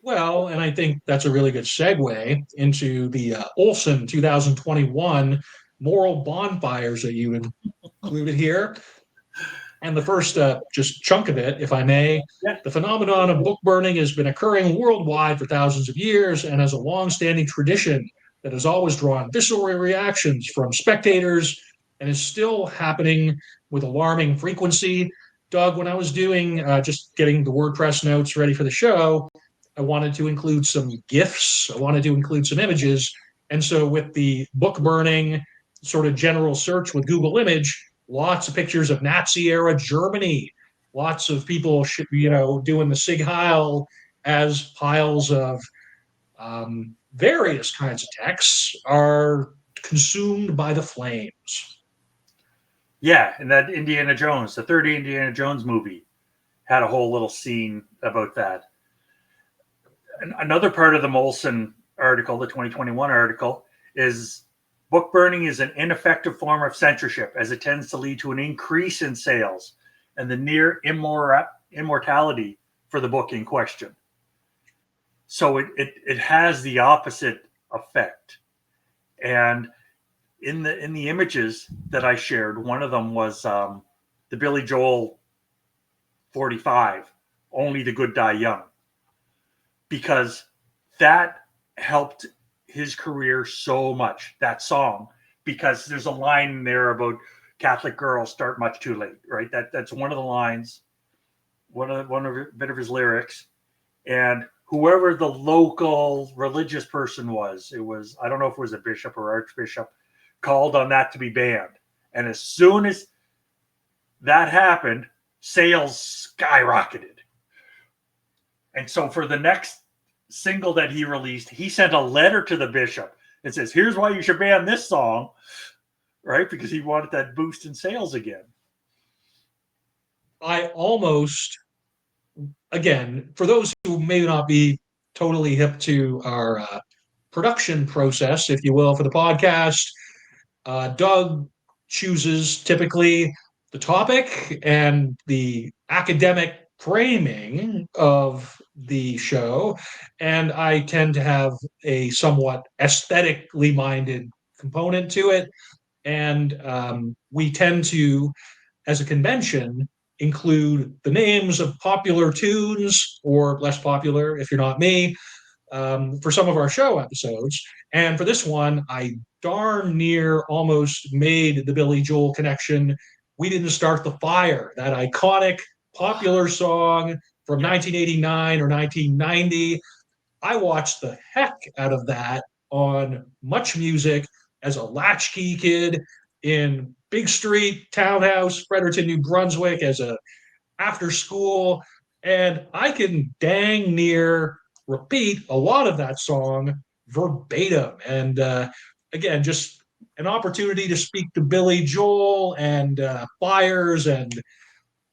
Well, and I think that's a really good segue into the Olson 2021 moral bonfires that you included here. And the first just chunk of it, if I may, Yeah. the phenomenon of book burning has been occurring worldwide for thousands of years and has a long-standing tradition that has always drawn visceral reactions from spectators and is still happening with alarming frequency. Doug, when I was doing just getting the WordPress notes ready for the show, I wanted to include some GIFs. I wanted to include some images. And so with the book burning sort of general search with Google Image, lots of pictures of Nazi era Germany, lots of people, doing the Sig Heil as piles of various kinds of texts are consumed by the flames. Yeah, and that Indiana Jones, the third Indiana Jones movie, had a whole little scene about that. And another part of the Molson article, the 2021 article, is book burning is an ineffective form of censorship as it tends to lead to an increase in sales and the near immortality for the book in question. So it has the opposite effect. And in the images that I shared, one of them was the Billy Joel 45, Only the Good Die Young, because that helped his career so much, that song, because there's a line in there about Catholic girls start much too late, right? That's one of the lines, one of a bit of his lyrics. And whoever the local religious person was, I don't know if it was a bishop or archbishop, called on that to be banned. And as soon as that happened, sales skyrocketed. And so for the next single that he released, he sent a letter to the bishop and says, here's why you should ban this song, right? Because he wanted that boost in sales again. I almost, again, for those who may not be totally hip to our production process, if you will, for the podcast, Doug chooses typically the topic and the academic framing of the show, and I tend to have a somewhat aesthetically minded component to it, and we tend to, as a convention, include the names of popular tunes or less popular, if you're not me, for some of our show episodes. And for this one, I darn near almost made the Billy Joel connection. We Didn't Start the Fire, that iconic popular song from 1989 or 1990. I watched the heck out of that on Much Music as a latchkey kid in Big Street Townhouse, Fredericton, New Brunswick, as a after school. And I can dang near repeat a lot of that song verbatim. And again, just an opportunity to speak to Billy Joel and fires and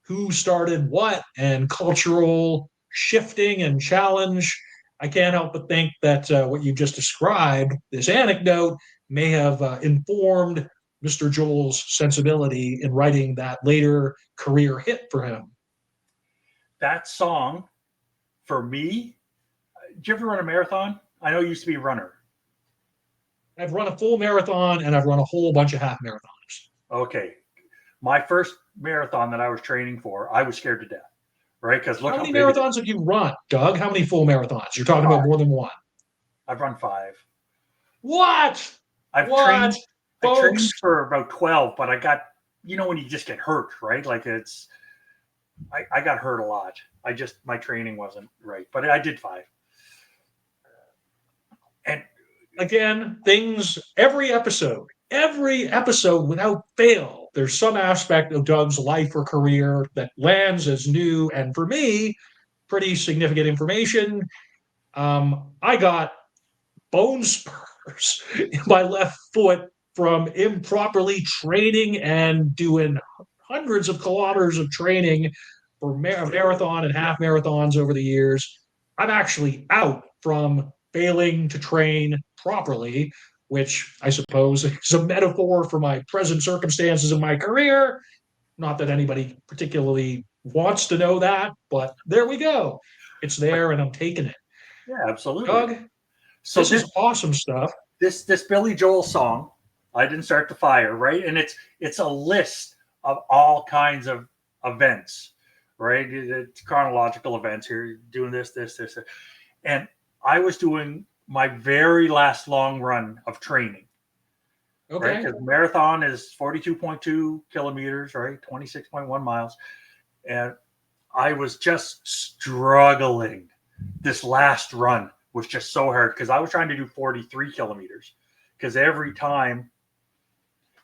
who started what and cultural shifting and challenge. I can't help but think that what you just described, this anecdote, may have informed Mr. Joel's sensibility in writing that later career hit for him. That song, for me, did you ever run a marathon? I know you used to be a runner. I've run a full marathon and I've run a whole bunch of half marathons. Okay. My first marathon that I was training for, I was scared to death, right? Because look how many marathons have you run, Doug? How many full marathons? You're talking 5. about more than one. I've run 5. What? I've trained for about 12, but I got, when you just get hurt, right? Like I got hurt a lot. My training wasn't right, but I did 5. And again, every episode without fail, there's some aspect of Doug's life or career that lands as new. And for me, pretty significant information. I got bone spurs in my left foot from improperly training and doing hundreds of kilometers of training for marathon and half marathons over the years. I'm actually out from failing to train properly, which I suppose is a metaphor for my present circumstances in my career. Not that anybody particularly wants to know that, but there we go. It's there and I'm taking it. Yeah, absolutely. Doug, So this is awesome stuff. This Billy Joel song, I Didn't Start the Fire, right? And it's a list of all kinds of events, right? It's chronological events here, doing this. And I was doing my very last long run of training. Okay. Right? Because marathon is 42.2 kilometers, right? 26.1 miles. And I was just struggling. This last run was just so hard because I was trying to do 43 kilometers. Because every time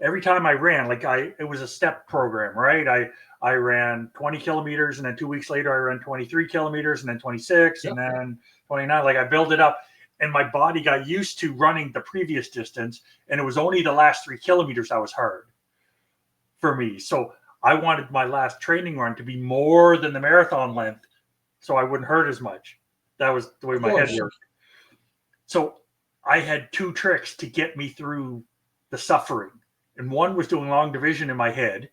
I ran, it was a step program, right? I ran 20 kilometers, and then 2 weeks later I ran 23 kilometers, and then 26, and then 29. Like, I built it up, and my body got used to running the previous distance, and it was only the last 3 kilometers that was hard for me. So I wanted my last training run to be more than the marathon length, so I wouldn't hurt as much. That was the way my head worked. So I had 2 tricks to get me through the suffering. And one was doing long division in my head.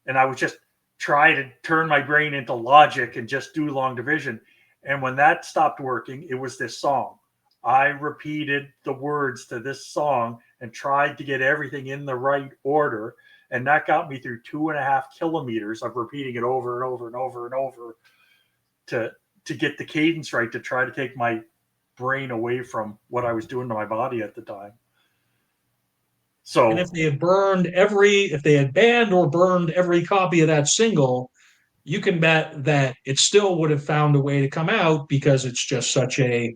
And I would just try to turn my brain into logic and just do long division. And when that stopped working, it was this song. I repeated the words to this song and tried to get everything in the right order. And that got me through 2.5 kilometers of repeating it over and over and over and over to get the cadence right, to try to take my brain away from what I was doing to my body at the time. So, and if they had banned or burned every copy of that single, you can bet that it still would have found a way to come out, because it's just such a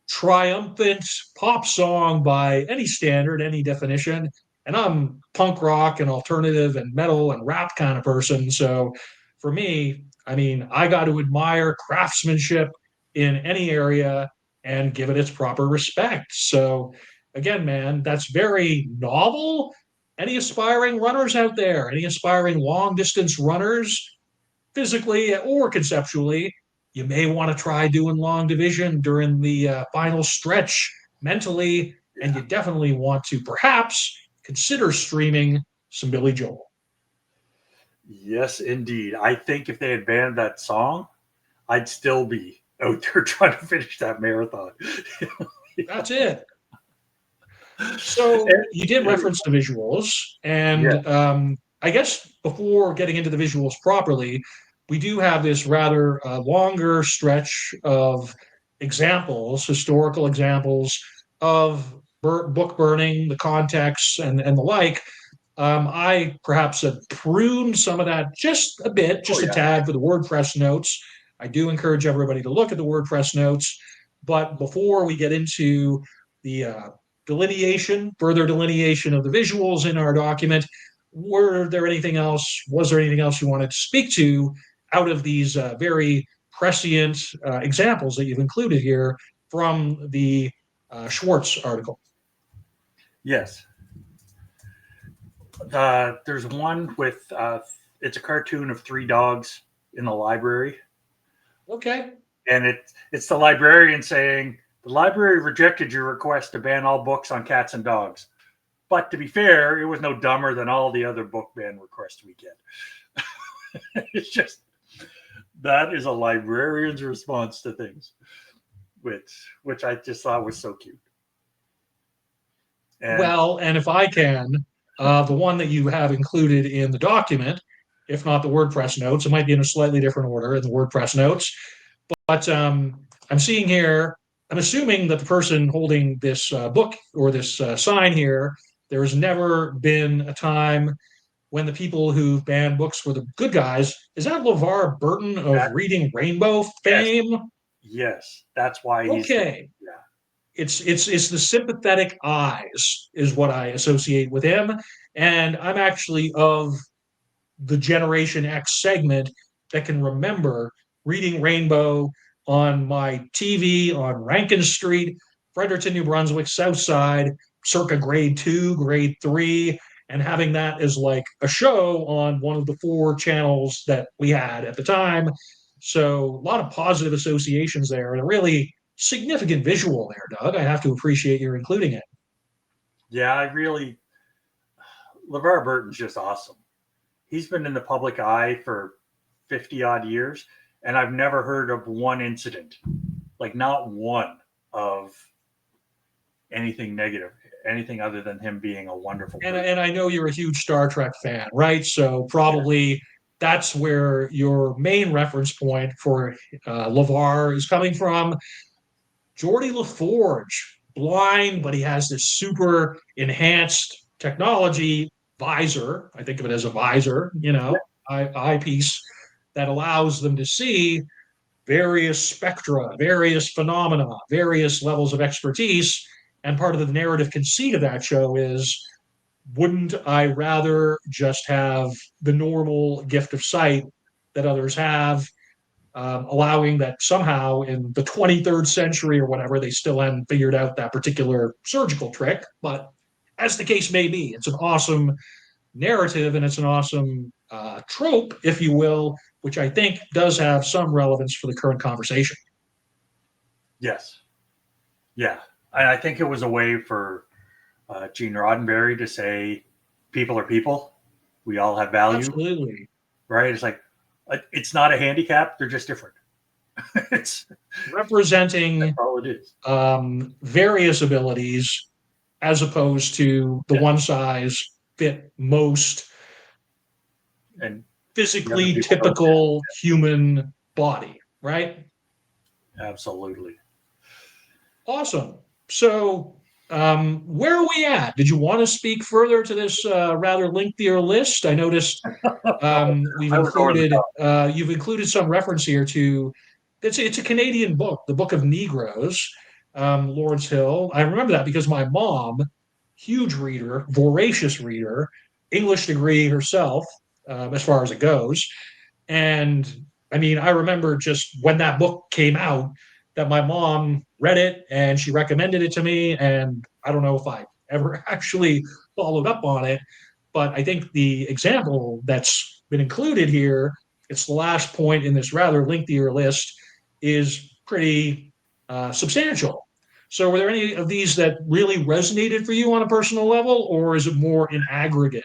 triumphant pop song by any standard, any definition. And I'm punk rock and alternative and metal and rap kind of person. So for me, I mean, I got to admire craftsmanship in any area and give it its proper respect. So again, man, that's very novel. Any aspiring runners out there, any aspiring long distance runners, physically or conceptually, you may want to try doing long division during the final stretch mentally. And you definitely want to perhaps consider streaming some Billy Joel. Yes, indeed. I think if they had banned that song, I'd still be out there trying to finish that marathon. That's it. So you did reference the visuals, and I guess before getting into the visuals properly, we do have this rather longer stretch of examples, historical examples of book burning, the context, and the like. I perhaps have pruned some of that just a bit, just a tad for the WordPress notes. I do encourage everybody to look at the WordPress notes. But before we get into the further delineation of the visuals in our document, was there anything else you wanted to speak to out of these very prescient examples that you've included here from the Schwartz article? Yes. There's one with it's a cartoon of 3 dogs in the library. Okay. And it's the librarian saying, the library rejected your request to ban all books on cats and dogs. But to be fair, it was no dumber than all the other book ban requests we get. It's just, that is a librarian's response to things, which I just thought was so cute. And if I can, the one that you have included in the document, if not the WordPress notes, it might be in a slightly different order in the WordPress notes. But I'm seeing here, I'm assuming that the person holding this book or this sign here, there has never been a time when the people who banned books were the good guys. Is that LeVar Burton of Reading Rainbow fame? Yes, that's why he's... Okay. Yeah. It's the sympathetic eyes is what I associate with him. And I'm actually of the Generation X segment that can remember Reading Rainbow on my TV on Rankin Street, Fredericton, New Brunswick, South Side, circa grade 2, grade 3. and having that as like a show on one of the 4 channels that we had at the time. So a lot of positive associations there, and a really significant visual there, Doug. I have to appreciate your including it. Yeah, LeVar Burton's just awesome. He's been in the public eye for 50 odd years, and I've never heard of one incident, like not one, of anything negative, anything other than him being a wonderful person. And I know you're a huge Star Trek fan, right? So probably that's where your main reference point for LeVar is coming from. Geordi LaForge, blind, but he has this super enhanced technology visor. I think of it as a visor, eyepiece that allows them to see various spectra, various phenomena, various levels of expertise. And part of the narrative conceit of that show is, wouldn't I rather just have the normal gift of sight that others have, allowing that somehow in the 23rd century or whatever, they still hadn't figured out that particular surgical trick. But as the case may be, it's an awesome narrative, and it's an awesome trope, if you will, which I think does have some relevance for the current conversation. Yes. Yeah. I think it was a way for Gene Roddenberry to say people are people. We all have value. Absolutely. Right? It's like, it's not a handicap. They're just different. It's representing all it is. Various abilities as opposed to the one size fit most and physically typical human body, right? Absolutely. Awesome. So where are we at? Did you want to speak further to this rather lengthier list? I noticed you've included some reference here to, it's a Canadian book, the Book of Negroes, Lawrence Hill. I remember that because my mom, huge reader, voracious reader, English degree herself, as far as it goes. And I mean, I remember just when that book came out, that my mom read it and she recommended it to me. And I don't know if I ever actually followed up on it, but I think the example that's been included here, it's the last point in this rather lengthier list, is pretty substantial. So were there any of these that really resonated for you on a personal level, or is it more in aggregate?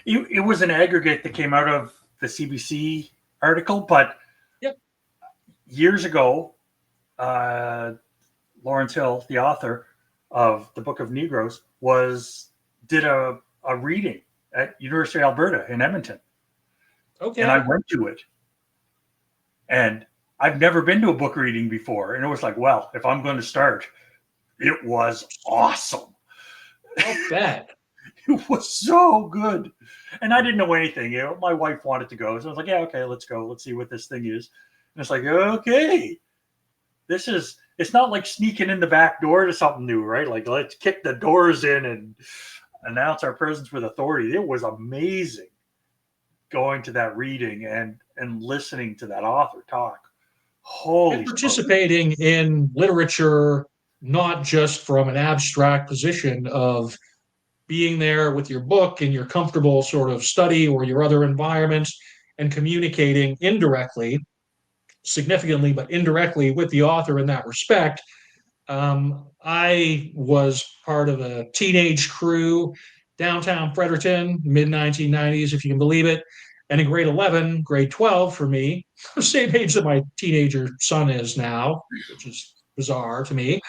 It was an aggregate that came out of the CBC article, but years ago, Lawrence Hill, the author of the Book of Negroes, did a reading at University of Alberta in Edmonton. Okay. And I went to it. And I've never been to a book reading before. And it was like, well, if I'm going to start, it was awesome. Not bad. It was so good. And I didn't know anything. My wife wanted to go. So I was like, yeah, okay, let's go. Let's see what this thing is. And it's like, okay. It's not like sneaking in the back door to something new, right? Like, let's kick the doors in and announce our presence with authority. It was amazing going to that reading and listening to that author talk. And participating in literature, not just from an abstract position of being there with your book and your comfortable sort of study or your other environment, and communicating indirectly, significantly, but indirectly with the author in that respect. I was part of a teenage crew downtown Fredericton, mid-1990s, if you can believe it. And in grade 11, grade 12 for me, the same age that my teenager son is now, which is bizarre to me,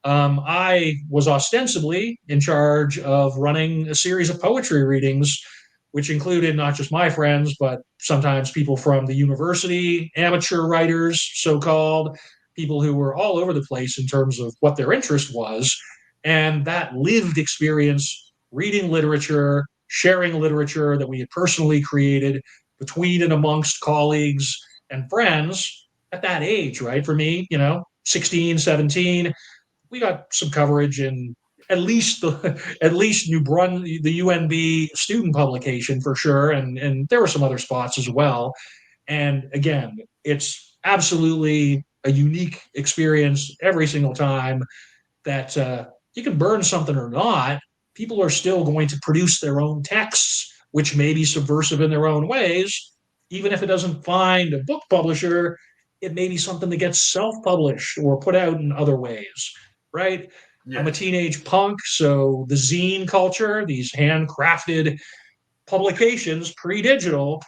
I was ostensibly in charge of running a series of poetry readings, which included not just my friends, but sometimes people from the university, amateur writers, so-called, people who were all over the place in terms of what their interest was. And that lived experience, reading literature, sharing literature that we had personally created between and amongst colleagues and friends at that age, right? For me, 16, 17, we got some coverage in at least New Brunswick, the UNB student publication for sure, and there were some other spots as well. And again, it's absolutely a unique experience every single time that you can burn something or not. people are still going to produce their own texts, which may be subversive in their own ways. Even if it doesn't find a book publisher, it may be something that gets self-published or put out in other ways, right? I'm a teenage punk, so the zine culture, these handcrafted publications, pre-digital,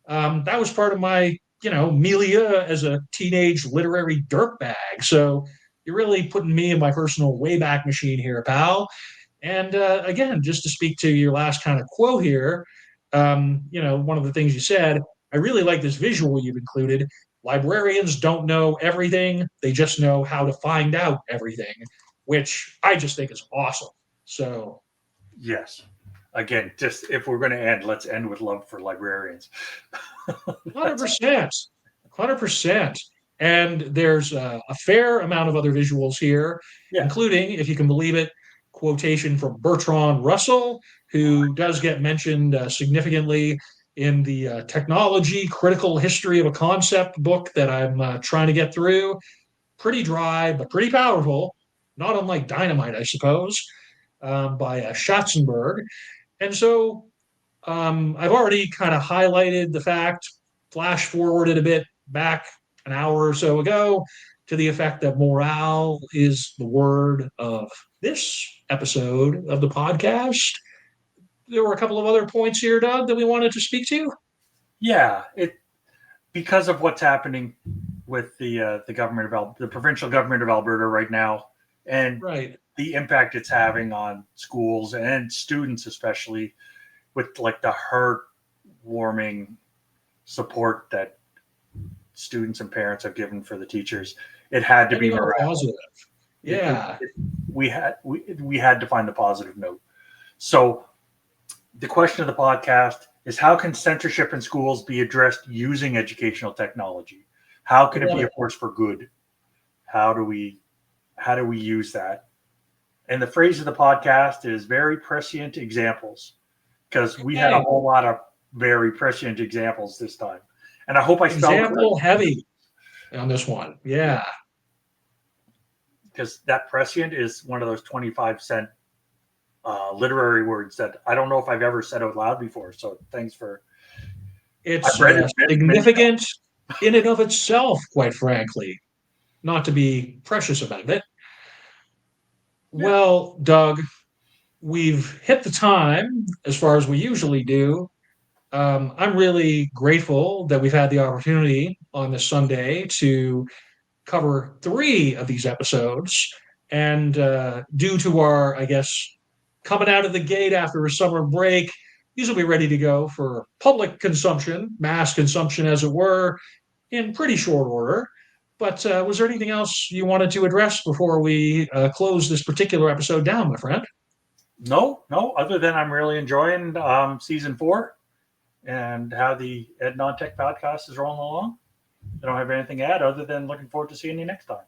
that was part of my, milieu as a teenage literary dirtbag. So you're really putting me in my personal wayback machine here, pal. And again, just to speak to your last kind of quote here, one of the things you said, I really like this visual you've included. Librarians don't know everything, they just know how to find out everything, which I just think is awesome. So, yes. Again, just if we're going to end, let's end with love for librarians. 100%. 100%. And there's a fair amount of other visuals here, including, if you can believe it, quotation from Bertrand Russell, who does get mentioned significantly in the Technology Critical History of a Concept book that I'm trying to get through. Pretty dry, but pretty powerful, not unlike Dynamite, I suppose, by Schatzenberg. And so I've already kind of highlighted the fact, flash forwarded a bit back an hour or so ago, to the effect that morale is the word of this episode of the podcast. There were a couple of other points here, Doug, that we wanted to speak to. Yeah, because of what's happening with the government of the provincial government of Alberta right now, and the impact it's having on schools and students, especially with like the heartwarming support that students and parents have given for the teachers. It had to be positive. Yeah, we had to find the positive note. So the question of the podcast is, how can censorship in schools be addressed using educational technology? How can it be a force for good? How do we use that? And the phrase of the podcast is very prescient examples, because we had a whole lot of very prescient examples this time. And I hope I spelled example heavy on this one. Yeah. Because that prescient is one of those 25-cent literary words that I don't know if I've ever said out loud before. So thanks for. It's significant in and of itself, quite frankly, not to be precious about it. Well, Doug, we've hit the time as far as we usually do. I'm really grateful that we've had the opportunity on this Sunday to cover 3 of these episodes. And due to our, I guess, coming out of the gate after a summer break, these will be ready to go for public consumption, mass consumption, as it were, in pretty short order. But was there anything else you wanted to address before we close this particular episode down, my friend? No. Other than I'm really enjoying season 4 and how the Ed Non-Tech podcast is rolling along. I don't have anything to add other than looking forward to seeing you next time.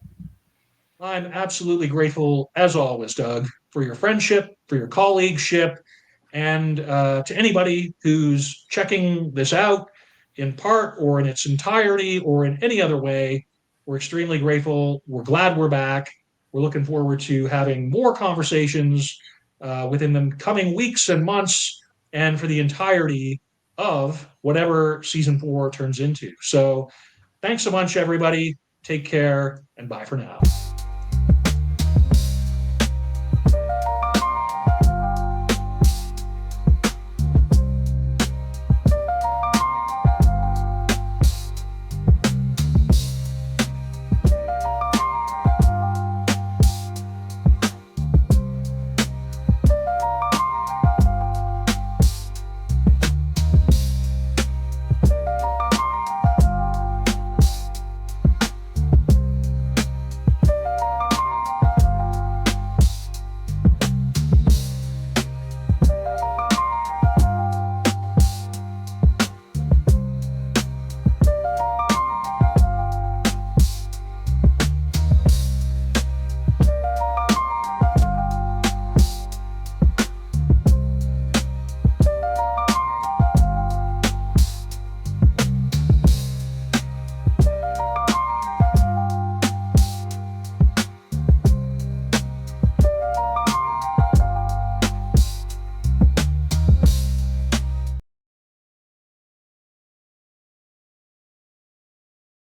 I'm absolutely grateful, as always, Doug, for your friendship, for your colleagueship, and to anybody who's checking this out in part or in its entirety or in any other way. We're extremely grateful. We're glad we're back. We're looking forward to having more conversations within the coming weeks and months, and for the entirety of whatever season 4 turns into. So thanks so much, everybody. Take care, and bye for now.